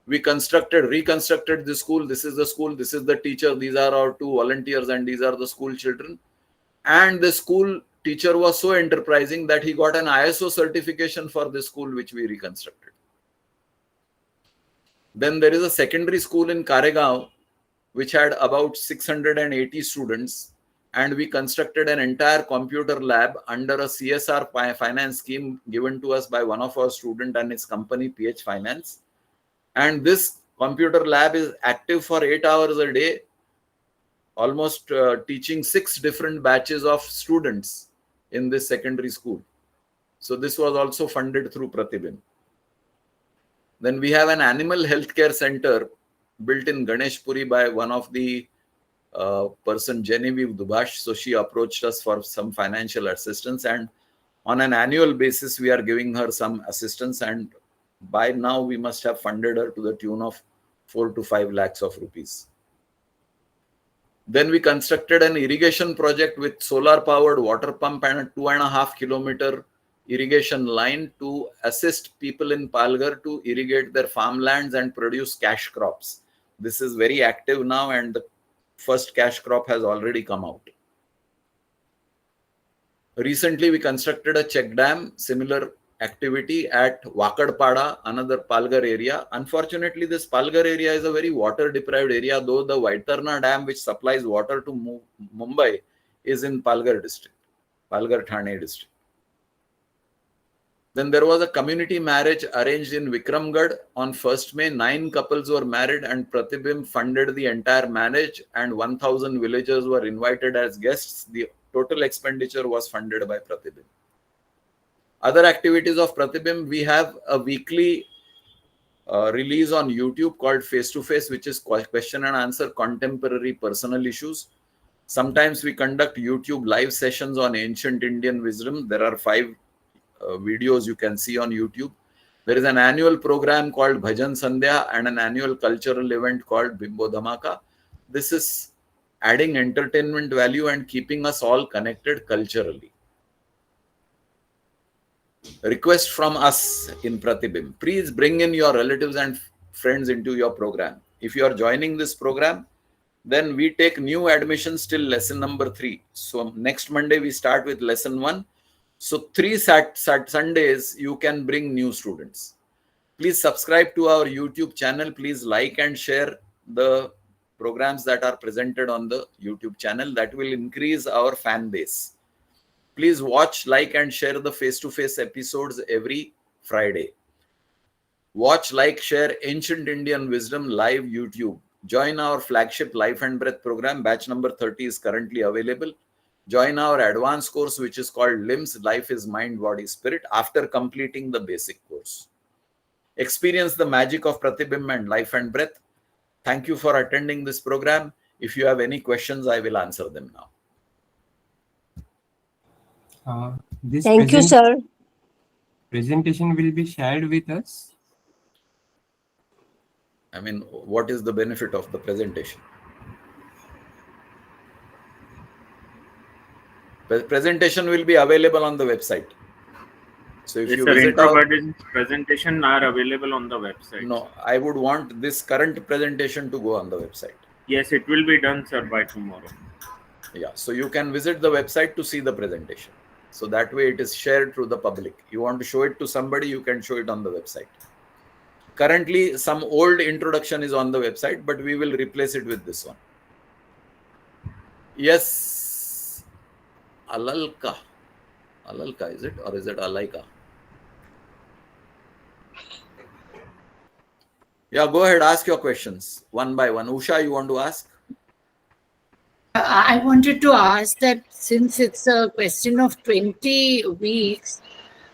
We reconstructed the school. This is the school. This is the teacher. These are our 2 volunteers and these are the school children. And the school teacher was so enterprising that he got an ISO certification for the school which we reconstructed. Then there is a secondary school in Karegaon which had about 680 students, and we constructed an entire computer lab under a CSR finance scheme given to us by one of our students and his company PH Finance. And this computer lab is active for 8 hours a day, almost teaching 6 different batches of students in this secondary school. So this was also funded through Pratibimb. Then we have an animal healthcare center built in Ganeshpuri by one of the person, Genevieve Dubash. So she approached us for some financial assistance, and on an annual basis we are giving her some assistance, and by now we must have funded her to the tune of 4 to 5 lakhs of rupees. Then we constructed an irrigation project with solar powered water pump and a 2.5 kilometer irrigation line to assist people in Palghar to irrigate their farmlands and produce cash crops. This is very active now, and the first cash crop has already come out. Recently, we constructed a check dam, similar activity at Wakadpada, another Palghar area. Unfortunately, this Palghar area is a very water deprived area, though the Vaitarna dam, which supplies water to Mumbai, is in Palghar district, Palghar Thane district. Then there was a community marriage arranged in Vikramgarh on 1st May. 9 couples were married and Pratibimb funded the entire marriage, and 1,000 villagers were invited as guests. The total expenditure was funded by Pratibimb. Other activities of Pratibimb, we have a weekly release on YouTube called Face to Face, which is question and answer contemporary personal issues. Sometimes we conduct YouTube live sessions on ancient Indian wisdom. There are 5 videos you can see on YouTube. There is an annual program called Bhajan Sandhya and an annual cultural event called Bimbo Dhamaka. This is adding entertainment value and keeping us all connected culturally. Request from us in Pratibimb: please bring in your relatives and friends into your program. If you are joining this program, then we take new admissions till lesson number 3. So next Monday we start with lesson 1. So 3 Sundays you can bring new students. Please subscribe to our YouTube channel. Please like and share the programs that are presented on the YouTube channel. That will increase our fan base. Please watch, like and share the face-to-face episodes every Friday. Watch, like, share Ancient Indian Wisdom live YouTube. Join our flagship Life and Breath program. Batch number 30 is currently available. Join our advanced course, which is called LIMS, Life is Mind, Body, Spirit, after completing the basic course. Experience the magic of Pratibimb and Life and Breath. Thank you for attending this program. If you have any questions, I will answer them now. Thank you, sir. Presentation will be shared with us. I mean, what is the benefit of the presentation? The presentation will be available on the website. So if yes, you sir, visit our presentation are available on the website. No, I would want this current presentation to go on the website. Yes, it will be done, sir, by tomorrow. Yeah, so you can visit the website to see the presentation. So that way it is shared to the public. You want to show it to somebody, you can show it on the website. Currently, some old introduction is on the website, but we will replace it with this one. Yes, Alalka. Alalka, is it? Or is it Alaika? Yeah, go ahead, ask your questions one by one. Usha, you want to ask? I wanted to ask that since it's a question of 20 weeks,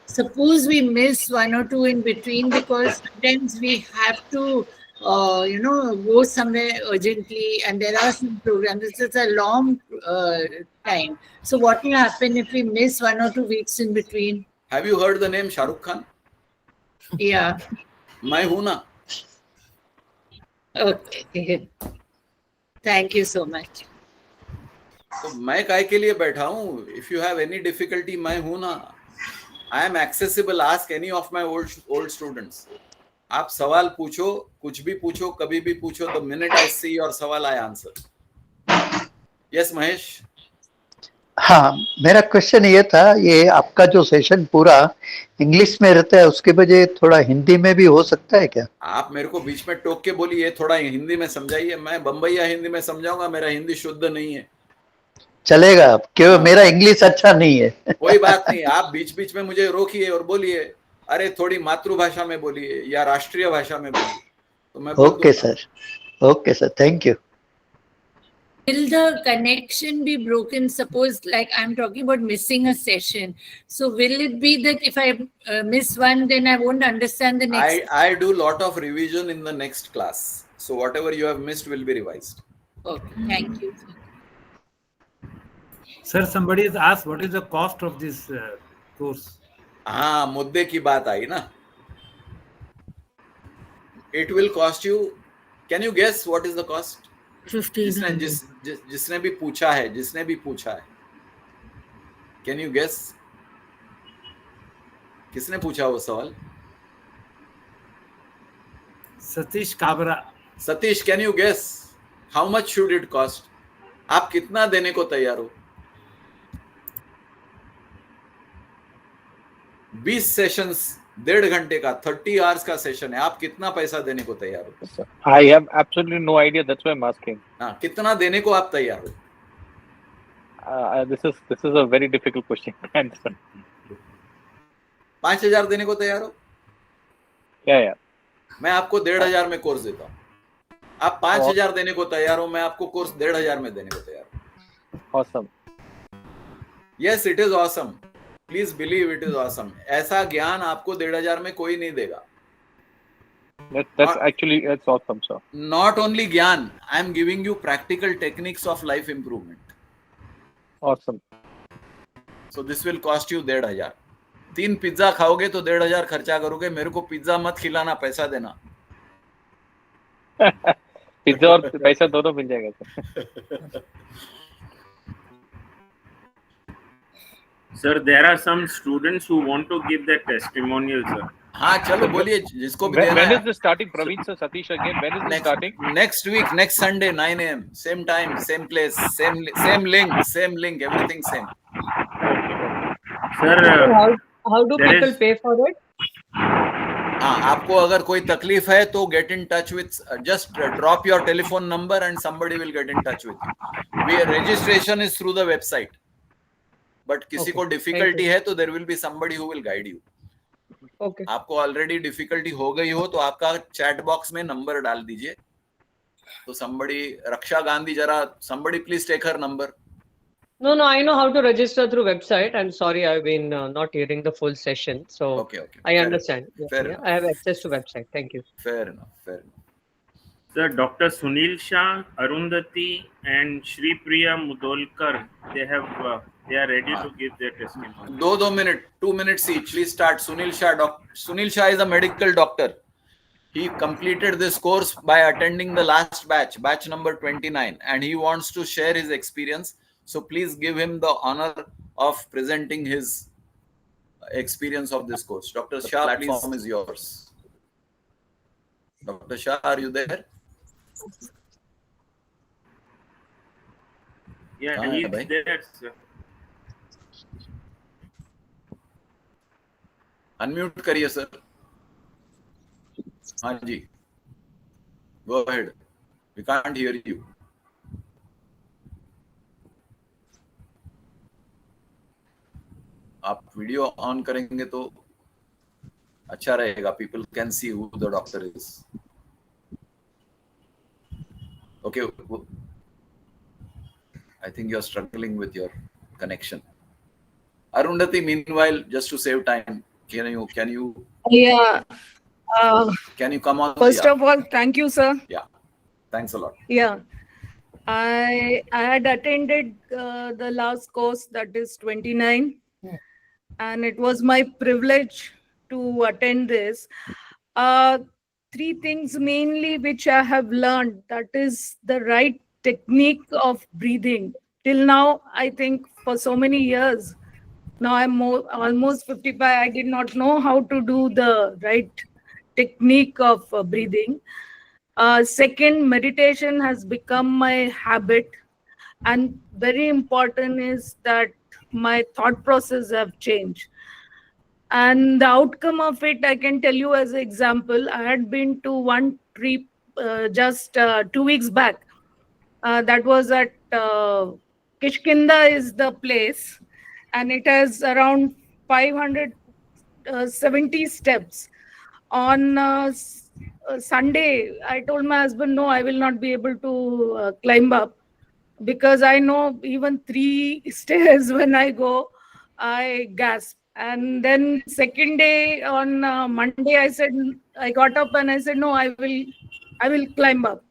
suppose we miss 1 or 2 in between, because sometimes we have to, go somewhere urgently, and there are some programs. It's a long time. So what will happen if we miss 1 or 2 weeks in between? Have you heard the name Shah Rukh Khan? Yeah. Mai Huna. Okay. Thank you so much. तो मैं काय के लिए बैठा हूँ? If you have any difficulty, मैं हूँ ना. I am accessible. Ask any of my old students. आप सवाल पूछो, कुछ भी पूछो, कभी भी पूछो. The minute I see your सवाल, I answer. Yes, महेश. हाँ, मेरा क्वेश्चन ये था, ये आपका जो सेशन पूरा इंग्लिश में रहता है, उसके बजाय थोड़ा हिंदी में भी हो सकता है क्या? आप मेरे को बीच में टोक के बोलिए, थोड़ा हिंदी में समझाइए. मैं बम्बईया हिंदी में समझाऊंगा, मेरा हिंदी शुद्ध नहीं है. चलेगा, क्यों? मेरा इंग्लिश अच्छा नहीं है. कोई बात नहीं, आप बीच बीच में मुझे रोकिए और बोलिए, अरे थोड़ी मातृभाषा में बोलिए या राष्ट्रीय भाषा में बोलिए, तो मैं बोल okay sir, okay sir, thank you. Will the connection be broken? Suppose, like I'm talking about missing a session. So will it be that if I miss one, then I won't understand the next? I do lot of revision in the next class. So whatever you have missed will be revised. Okay, thank you. Sir, somebody has asked what is the cost of this course? हाँ, मुद्दे की बात आई ना. It will cost you. Can you guess what is the cost? 1500. जिसने भी पूछा है. Can you guess? किसने पूछा वो सवाल? Satish Kabra. Satish, can you guess how much should it cost? आप कितना देने को तैयार हो? 20 सेशंस 1.5 घंटे का 30 आवर्स का सेशन है. आप कितना पैसा देने को तैयार हो? I have absolutely no idea. That's why I'm asking. हाँ, कितना देने को आप तैयार हो? This is a very difficult question to answer. 5,000 देने को तैयार हो? Yeah. मैं आपको 1,500 में कोर्स देता हूँ. आप 5,000 देने को तैयार हो, मैं आपको कोर्स 1,500 में देने को तैयार हूँ. Awesome. Yes, it is awesome. Please believe it is awesome. ऐसा ज्ञान आपको 1,500 में कोई नहीं देगा. That's awesome, sir. Not only ज्ञान, I am giving you practical techniques of life improvement. Awesome. So this will cost you 1,500. 3 pizza खाओगे तो 1,500 खर्चा करोगे. मेरे को पिज्जा मत खिलाना, पैसा देना. पिज्जा और पैसा दोनों मिल जाएगा sir. Sir, there are some students who want to give their testimonial, sir. हाँ, चलो बोलिए, जिसको भी देना है. When is this starting, Praveen sir, Satish again? When is this starting? Next week, next Sunday, 9 a.m. Same time, same place, same link, everything same. Sir, how do there people is- pay for it? हाँ, आपको अगर कोई तकलीफ है तो get in touch with, just drop your telephone number and somebody will get in touch with you. Registration is through the website. But किसी को difficulty है तो there will be somebody who will guide you. Okay. आपको already difficulty हो गई हो तो आपका चैट बॉक्स में नंबर डाल दीजिए. तो somebody, Raksha Gandhi, जरा somebody please take her number. No, I know how to register through website. I'm sorry, I've been not hearing the full session, so Okay. I understand. Fair Yeah, enough. I have access to website. Thank you. Fair enough. Sir, Dr. Sunil Shah, Arundhati, and Shri Priya Mudolkar, they are ready to give their testimony. 2 minutes, 2 minutes each. Please start. Sunil Shah is a medical doctor. He completed this course by attending the last batch number 29, and he wants to share his experience. So please give him the honor of presenting his experience of this course. Dr. Shah, the platform is yours. Dr. Shah, are you there? Yeah, he's there, sir. Unmute करिए sir. हाँ जी. Go ahead. We can't hear you. आप video on करेंगे तो अच्छा रहेगा. People can see who the doctor is. Okay. I think you're struggling with your connection. Arundhati, meanwhile, just to save time, can you Yeah. can you come on? First of all, thank you, sir. Yeah. Thanks a lot. Yeah. I had attended the last course, that is 29, and it was my privilege to attend this. 3 things mainly which I have learned, that is the right technique of breathing. till now, I think for so many years, now I'm almost 55, I did not know how to do the right technique of breathing. Second, meditation has become my habit. And very important is that my thought process have changed. And the outcome of it, I can tell you as an example. I had been to one trip just 2 weeks back. That was at Kishkinda is the place, and it has around 570 steps. On Sunday, I told my husband, no, I will not be able to climb up, because I know even 3 stairs when I go, I gasp. And then second day on Monday, I got up and I said, no, I will climb up.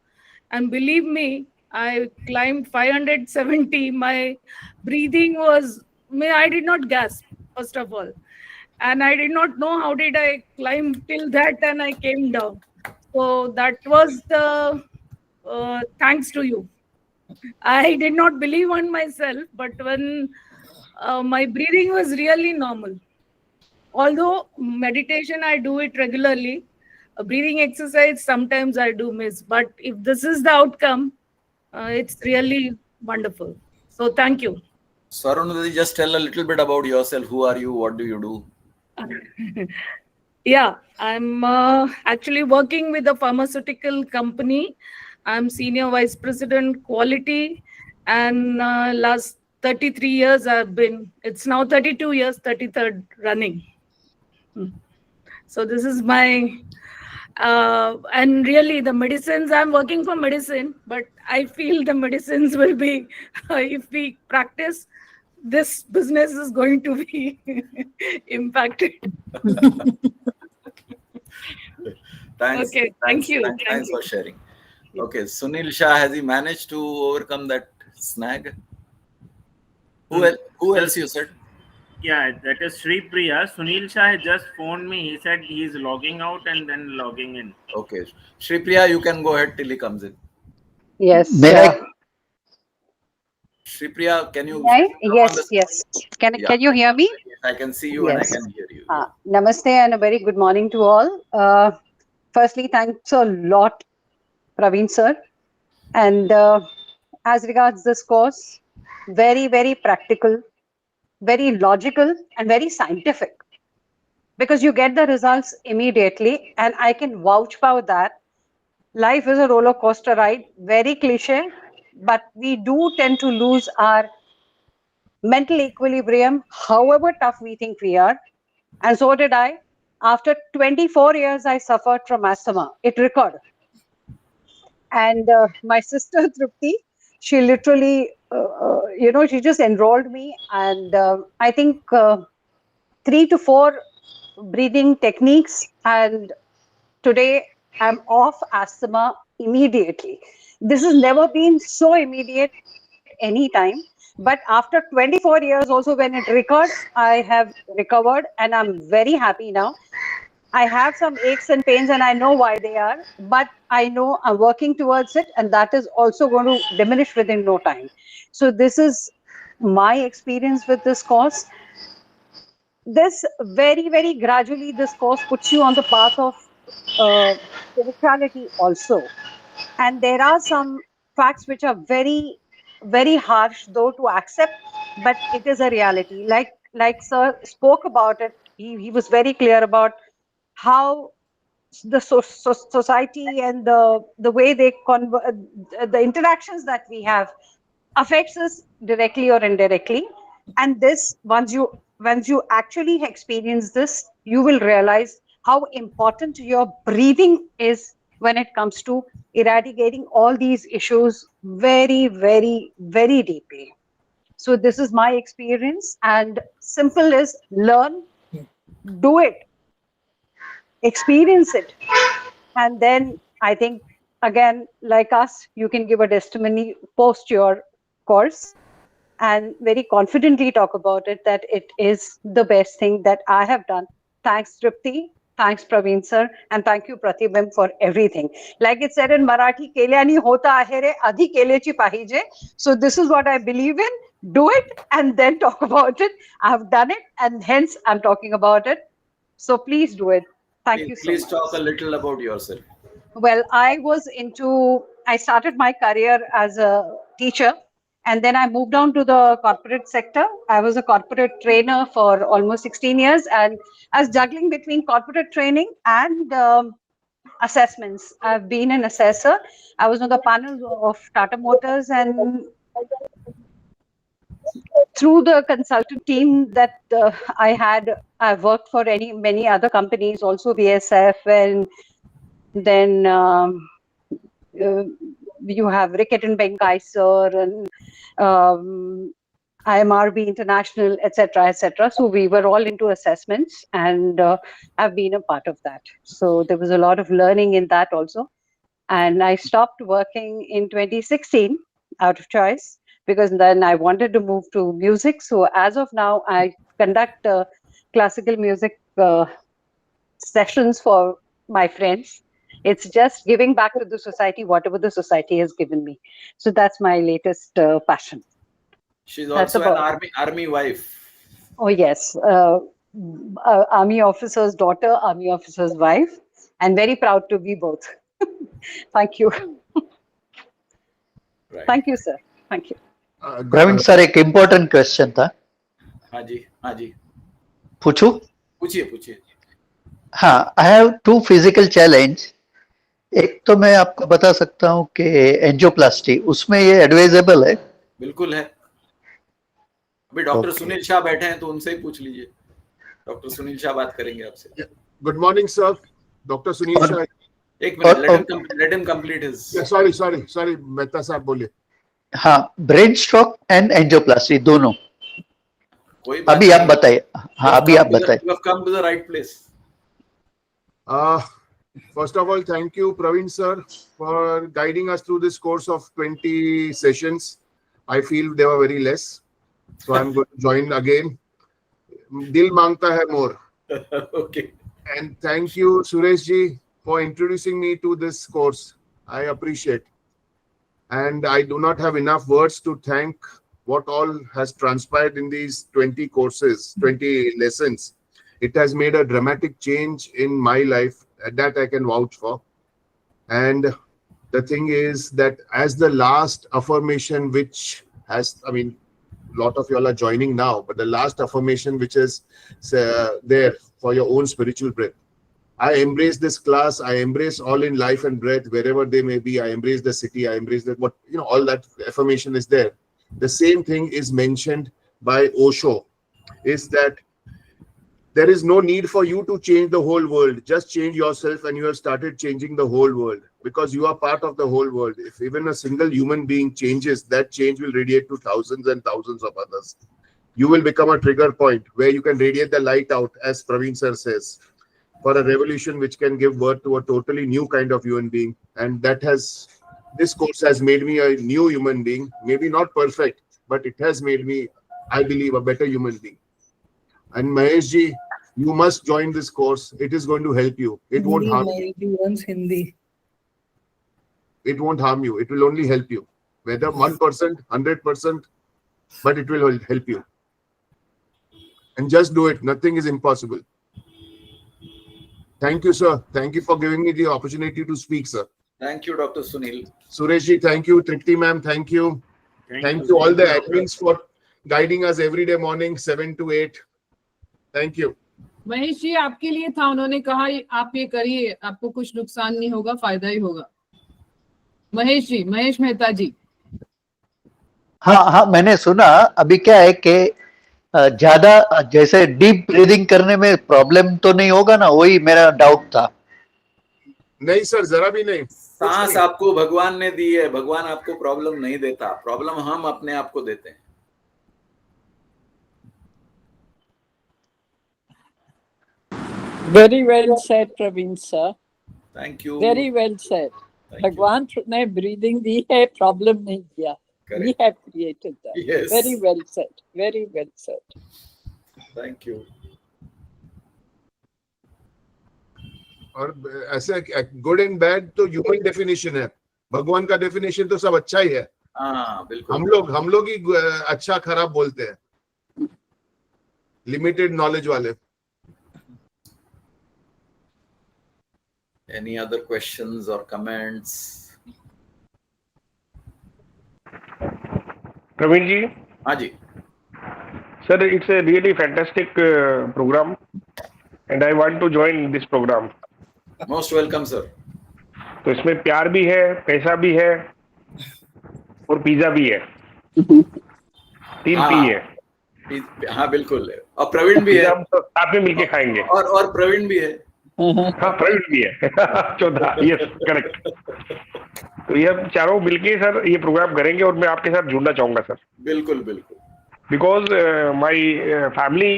And believe me, I climbed 570. My breathing was, I did not gasp, first of all. And I did not know how did I climb till that, and I came down. So that was the thanks to you. I did not believe on myself, but when my breathing was really normal. Although meditation, I do it regularly. A breathing exercise, sometimes I do miss. But if this is the outcome, it's really wonderful. So thank you. So Arundhati, just tell a little bit about yourself. Who are you? What do you do? Yeah, I'm actually working with a pharmaceutical company. I'm Senior Vice President Quality, and last 33 years I've been, it's now 32 years, 33rd running. So this is my, and really the medicines, I'm working for medicine, but I feel the medicines will be, if we practice, this business is going to be impacted. Thanks. Okay, thank you. Thanks for sharing. Okay, Sunil Shah, has he managed to overcome that snag? Who else you said? Yeah, that is Sri Priya. Sunil Shah has just phoned me. He said he is logging out and then logging in. Okay, Sri Priya, you can go ahead till he comes in. Yes. Sri Priya, can you? Yes. Can you hear me? I can see you and I can hear you. Namaste and a very good morning to all. Firstly, thanks a lot, Praveen sir. And as regards this course, very, very practical, very logical, and very scientific, because you get the results immediately. And I can vouch for that. Life is a roller coaster ride, very cliche, but we do tend to lose our mental equilibrium, however tough we think we are. And so did I. After 24 years, I suffered from asthma. It recurred. And my sister, Trupti, she literally, she just enrolled me. And I think 3 to 4 breathing techniques. And today, I'm off asthma immediately. This has never been so immediate any time. But after 24 years also, when it recurred, I have recovered and I'm very happy now. I have some aches and pains and I know why they are, but I know I'm working towards it and that is also going to diminish within no time. So this is my experience with this course. This very, very gradually, this course puts you on the path of spirituality also. And there are some facts which are very, very harsh though to accept, but it is a reality. Like sir spoke about it, he was very clear about how the society and the way they the interactions that we have affects us directly or indirectly. And this, once you actually experience this, you will realize how important your breathing is when it comes to eradicating all these issues very, very, very deeply. So this is my experience, and simple is learn, do it, experience it, and then I think, again, like us, you can give a testimony post your course and very confidently talk about it, that it is the best thing that I have done. Thanks, Tripti. Thanks, Praveen sir, and thank you, Pratibimb, for everything. Like it said in Marathi, "Kelyani hota ahe re, adhi kelyachi pahije." So this is what I believe in. Do it and then talk about it. I've done it, and hence I'm talking about it. So please do it. Thank you so Please much. talk a little about yourself. Well, I started my career as a teacher, and then I moved on to the corporate sector. I was a corporate trainer for almost 16 years, and I was juggling between corporate training and assessments. I've been an assessor. I was on the panel of Tata Motors, and through the consultant team that I've worked for many other companies, also BSF, and then you have Ricket and Benkaiser and IMRB International, etc., etc. So we were all into assessments, and I've been a part of that. So there was a lot of learning in that also. And I stopped working in 2016 out of choice, because then I wanted to move to music. So as of now, I conduct classical music sessions for my friends. It's just giving back to the society whatever the society has given me. So that's my latest passion. She's That's also an about army wife. Oh yes, army officer's daughter, army officer's wife, and very proud to be both. Thank you. Right. Thank you, sir. Thank you. Praveen sir एक important question था. हाँ जी. पूछूं? पूछिए. हाँ, I have two physical challenge. एक तो मैं आपको बता सकता हूँ कि एंजियोप्लास्टी, उसमें ये एडवाइजेबल है? बिल्कुल है. अभी डॉक्टर सुनील शाह बैठे हैं तो उनसे ही पूछ लीजिए. डॉक्टर सुनील शाह बात करेंगे आपसे. Good morning sir, doctor Sunil Shah. एक minute, let him complete his. Sorry Mehta साहब बोलिए. हाँ, ब्रेन स्ट्रोक एंड एंजियोप्लास्टी दोनों. अभी आप बताइए. हाँ, अभी आप बताइए. You have come to the right place. First of all, thank you, Praveen sir, for guiding us through this course of 20 sessions. I feel they were very less, so I'm going to join again. Dil mangta hai more. Okay. And thank you, Suresh ji, for introducing me to this course. I appreciate. And I do not have enough words to thank what all has transpired in these 20 courses, 20 lessons. It has made a dramatic change in my life that I can vouch for. And the thing is that as the last affirmation, which has, a lot of y'all are joining now, but the last affirmation which is there for your own spiritual breath. I embrace this class. I embrace all in life and breath, wherever they may be. I embrace the city. I embrace that. All that affirmation is there. The same thing is mentioned by Osho, is that there is no need for you to change the whole world. Just change yourself and you have started changing the whole world, because you are part of the whole world. If even a single human being changes, that change will radiate to thousands and thousands of others. You will become a trigger point where you can radiate the light out, as Praveen sir says, for a revolution which can give birth to a totally new kind of human being. And this course has made me a new human being. Maybe not perfect, but it has made me, I believe, a better human being. And Mahesh ji, you must join this course. It is going to help you. It won't harm you. It won't harm you. It will only help you. Whether 1%, 100%, but it will help you. And just do it. Nothing is impossible. Thank you, sir. Thank you for giving me the opportunity to speak, sir. Thank you, Dr. Sunil. Suresh ji, thank you. Tripti ma'am, thank you. Thank you all the admins for guiding us every day morning 7 to 8. Thank you. Mahesh ji आपके लिए था, उन्होंने कहा आप ये करिए, आपको कुछ नुकसान नहीं होगा, फायदा ही होगा. महेश जी, महेश मेहता जी. हाँ, मैंने सुना. अभी क्या है कि ज्यादा जैसे डीप ब्रीदिंग करने में प्रॉब्लम तो नहीं होगा ना, वही मेरा डाउट था. नहीं सर, जरा भी नहीं. सांस आपको भगवान ने दी है. भगवान आपको प्रॉब्लम नहीं देता. प्रॉब्लम हम अपने आप को देते हैं. Very well said, Praveen sir. Thank you. Very well said. भगवान ने breathing दी है, problem नहीं दिया. We have created that. Yes. Very well said. Very well said. Thank you. और ऐसे गुड एंड बैड तो ह्यूमन डेफिनेशन है, भगवान का डेफिनेशन तो सब अच्छा ही है। हाँ बिल्कुल। हम लोग ही अच्छा खराब बोलते हैं, लिमिटेड नॉलेज वाले। Any other questions or comments? Praveen ji? हाँ जी। Sir, it's a really fantastic program and I want to join this program. Most welcome, sir. तो इसमें प्यार भी है, पैसा भी है और पिज्जा भी है, 3 पी है। हाँ बिल्कुल, और प्रवीण भी है, हम सब साथ में मिलके खाएंगे। और प्रवीण भी है। हाँ प्रवीण भी है। चौथा, यस करेक्ट। तो ये चारों मिलके सर ये प्रोग्राम करेंगे और मैं आपके साथ जुड़ना चाहूंगा सर। बिल्कुल बिल्कुल। Because my family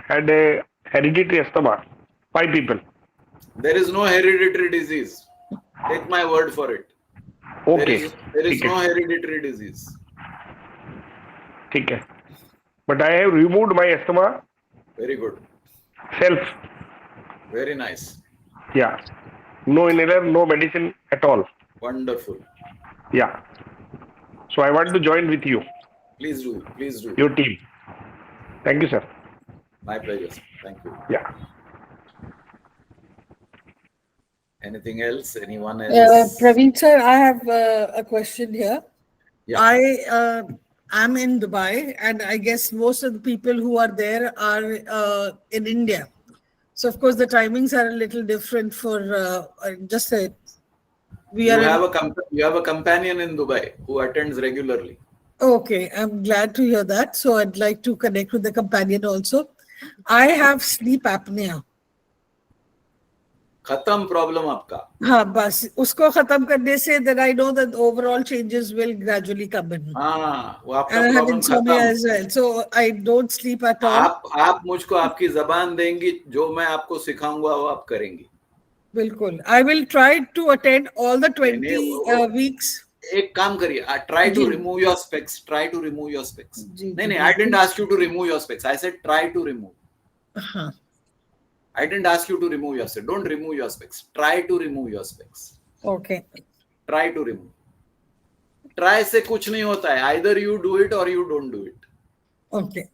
had a hereditary asthma, 5 people. There is no hereditary disease. Take my word for it. Okay. There is no hereditary disease. ठीक है. But I have removed my asthma. Very good. Self. Very nice. Yeah. No inhaler, no medicine at all. Wonderful. Yeah. So I want to join with you. Please do. Please do. Your team. Thank you, sir. My pleasure, sir. Thank you. Yeah. Anything else? Anyone else? Praveen sir, I have a question here. Yeah. I am in Dubai, and I guess most of the people who are there are in India. So of course the timings are a little different for just say You have a companion in Dubai who attends regularly. Okay, I'm glad to hear that. So I'd like to connect with the companion also. I have sleep apnea. खत्म problem आपका। हाँ बस उसको खत्म करने से then I know that overall changes will gradually come in. हाँ वो आपका And I have problem insomnia खत्म। as well, so I don't sleep at all. आप मुझको आपकी जबान देंगी, जो मैं आपको सिखाऊंगा वो आप करेंगी। बिल्कुल। I will try to attend all the 20 weeks. एक काम करिए, try to remove your specs. Try to remove your specs. नहीं, I didn't ask you to remove your specs. I said try to remove. हाँ. I didn't ask you to remove your specs. Don't remove your specs. Try to remove your specs. Okay. Try to remove. Try से कुछ नहीं होता है. Either you do it or you don't do it. Okay.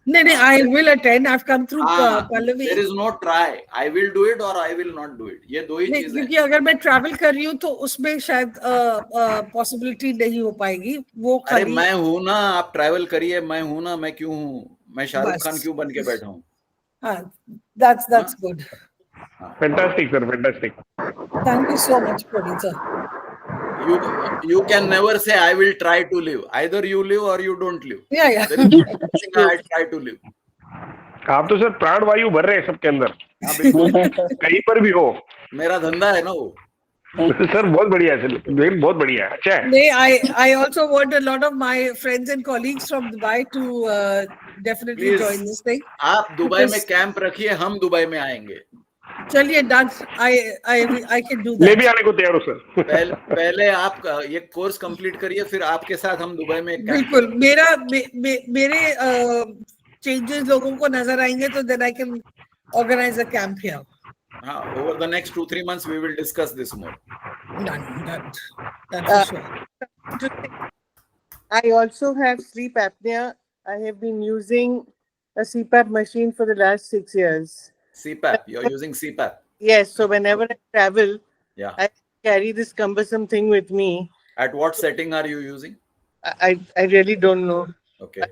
No, I will attend. I've come through Pallavi. There is no try. I will do it or I will not do it. ये दो ही चीजें हैं. क्योंकि अगर मैं travel कर रही हूँ तो उसमें शायद possibility नहीं हो पाएगी. वो अरे मैं हूँ ना, आप travel करिए, मैं हूँ ना, मैं क्यों हूँ? मैं शाहरुख खान क्यों बन के बैठा हूँ? हाँ, that's good. Fantastic, sir. Fantastic. Thank you so much, Praveen sir. You can never say I will try to live. Either you live or you don't live. Yeah. There is nothing I try to live. आप तो sir प्राण वायु भर रहे हैं सबके अंदर। हाँ बिल्कुल। कहीं पर भी हो। मेरा धंधा है ना वो। सर बहुत बढ़िया है सर, बहुत बढ़िया है, अच्छा है। नहीं, I also want a lot of my friends and colleagues from Dubai to definitely join this thing. आप दुबई में कैंप रखिए, हम दुबई में आएंगे। चलिए, I can do that. मैं भी आने को तैयार हूँ सर। पहले आप ये कोर्स कंप्लीट करिए, फिर आपके साथ हम दुबई में। बिल्कुल, मेरे changes लोगों को नजर आएंगे तो then I can organize a camp here. Over the next 2-3 months we will discuss this more. Done. That's for sure. I also have sleep apnea. I have been using a CPAP machine for the last 6 years. CPAP, you're using CPAP? Yes, so whenever I travel, yeah, I carry this cumbersome thing with me. At what setting are you using? I really don't know. Okay.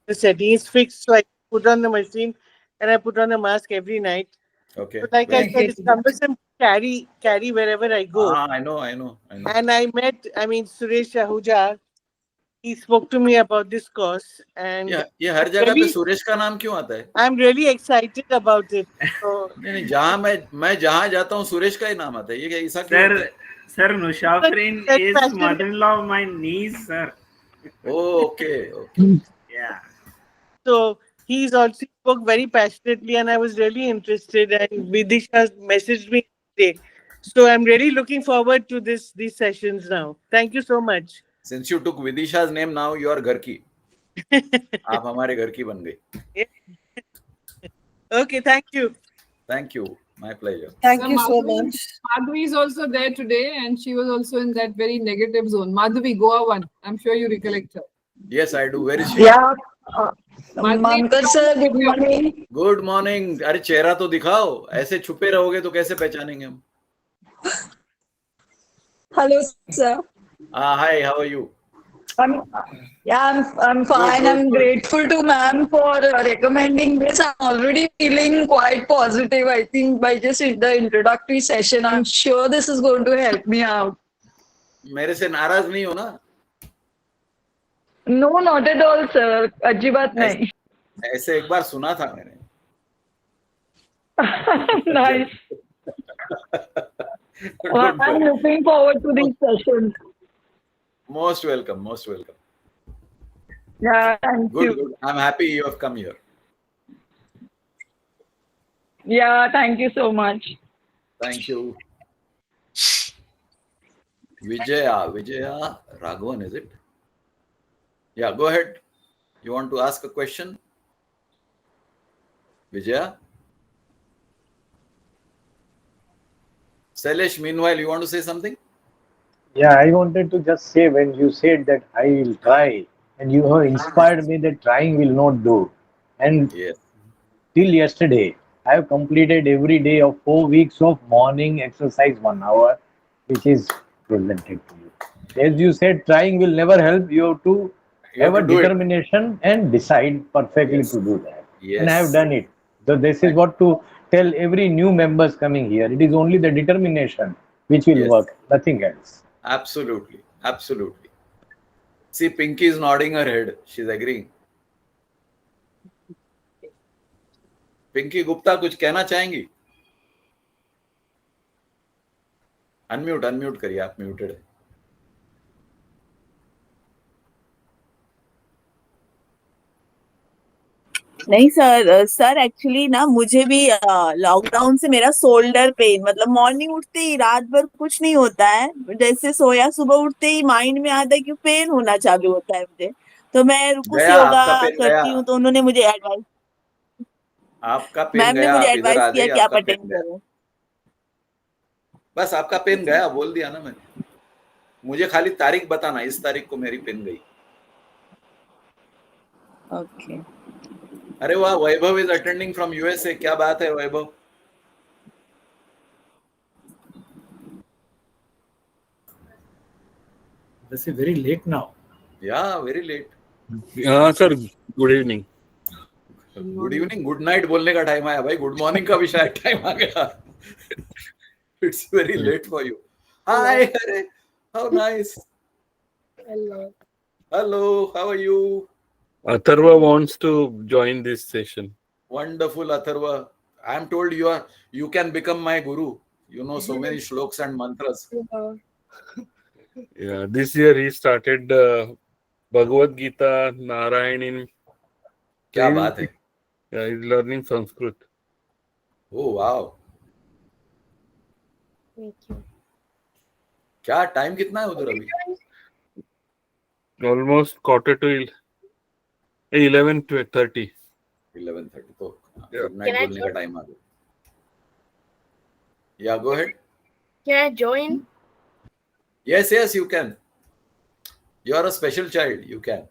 The setting is fixed, so I put on the machine and I put on a mask every night. Okay. But like I said, it's cumbersome to carry wherever I go. I know. And I met, Suresh Ahuja. He spoke to me about this course, and ये हर जगह पे सुरेश का नाम क्यों आता है? I'm really excited about it. So, नहीं, जहाँ मैं जहाँ जाता हूँ सुरेश का ही नाम आता है. ये ऐसा क्यों होता है? Sir, Nushafrin is mother-in-law of my niece, sir. Oh, okay. Yeah. So he's also spoke very passionately, and I was really interested. And Vidisha messaged me today, so I'm really looking forward to these sessions now. Thank you so much. Since you took Vidisha's name, now you are घर की. आप हमारे घर की बन गई. Okay, thank you. Thank you. My pleasure. Thank So you so Madhavi, much. Madhavi is also there today, and she was also in that very negative zone. Madhavi, Goa one. I'm sure you recollect her. Yes, I do. Where is she? Yeah. Madhavi, Mankar sir, good morning. Good morning. अरे चेहरा तो दिखाओ. ऐसे छुपे रहोगे तो कैसे पहचानेंगे हम? Hello, sir. Hi, how are you? I'm fine. Good, I'm good. grateful to ma'am for recommending this. I'm already feeling quite positive. I think by just the introductory session, I'm sure this is going to help me out. मेरे से नाराज नहीं हो ना? No, not at all, sir. अच्छी बात नहीं. ऐसे एक बार सुना था मैंने. Nice. Well, I'm looking forward to these sessions. Most welcome, most welcome. Yeah, thank Good, you. good. I'm happy you have come here. Yeah, thank you so much. Thank you. Vijaya Raghavan, is it? Yeah, go ahead. You want to ask a question? Vijaya? Sailesh, meanwhile, you want to say something? Yeah, I wanted to just say when you said that I will try, and you have inspired me that trying will not do. And yes, till yesterday, I have completed every day of 4 weeks of morning exercise 1 hour, which is presented to you. As you said, trying will never help. You have to have a determination and decide perfectly to do that. Yes. And I have done it. So this is what to tell every new members coming here. It is only the determination which will work, nothing else. Absolutely, absolutely. See, Pinky is nodding her head. She's agreeing. Pinky Gupta, कुछ कहना चाहेंगी? Unmute करिए, आप muted है. नहीं sir actually ना मुझे भी लॉकडाउन से मेरा शोल्डर पेन, मतलब मॉर्निंग उठते ही रात भर कुछ नहीं होता है, जैसे सोया सुबह उठते ही माइंड में आता है कि पेन होना चालू होता है मुझे, तो मैं रुकुस योगा करती हूँ, तो उन्होंने मुझे एडवाइस, आपका पेन मैम ने गया, मुझे आप इधर एडवाइस आ किया जाइए, कि आप आपका अटेंड पेन गया. करो. बस आपका पेन गया, बोल दिया ना मैंने. मुझे खाली तारीख बताना, इस तारीख को मेरी पेन गई. ओके. अरे वाह, वैभव इज अटेंडिंग फ्रॉम यूएसए. क्या बात है वैभव. This is very late now. Yeah, very late. Sir good evening. Good evening, good night बोलने का टाइम आया भाई. गुड मॉर्निंग का भी शायद टाइम आ गया. It's very late for you. Hi, अरे how nice. Hello, how are you? Atharva wants to join this session. Wonderful, Atharva. I am told you can become my guru. You know so many shloks and mantras. Yeah, this year he started Bhagavad Gita, Narayan in. क्या बात है. Yeah, he's learning Sanskrit. Oh wow. क्या time कितना है उधर अभी? Almost quarter to 11:30. 11:30 तो good night बोलने का टाइम आ गया. Yeah, go ahead. Can I join? Yes, you can. You are a special child. You can.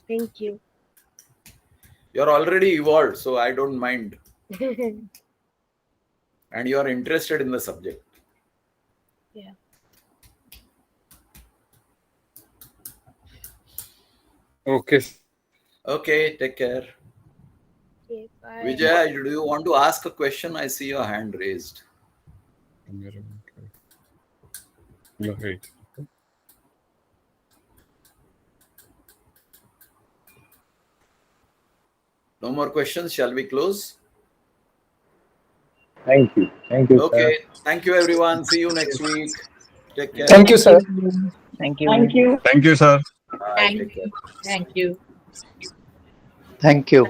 Thank you. You are already evolved, so I don't mind. And you are interested in the subject. Yeah. Okay. Okay, take care. Okay, bye. Vijay, do you want to ask a question? I see your hand raised. Okay. No more questions. Shall we close? Thank you. Thank you, okay. Sir. Thank you, everyone. See you next week. Take care. Thank you, sir. Thank you. Thank you. Thank you, sir. Bye. Thank Take care. you. Thank you. Thank you.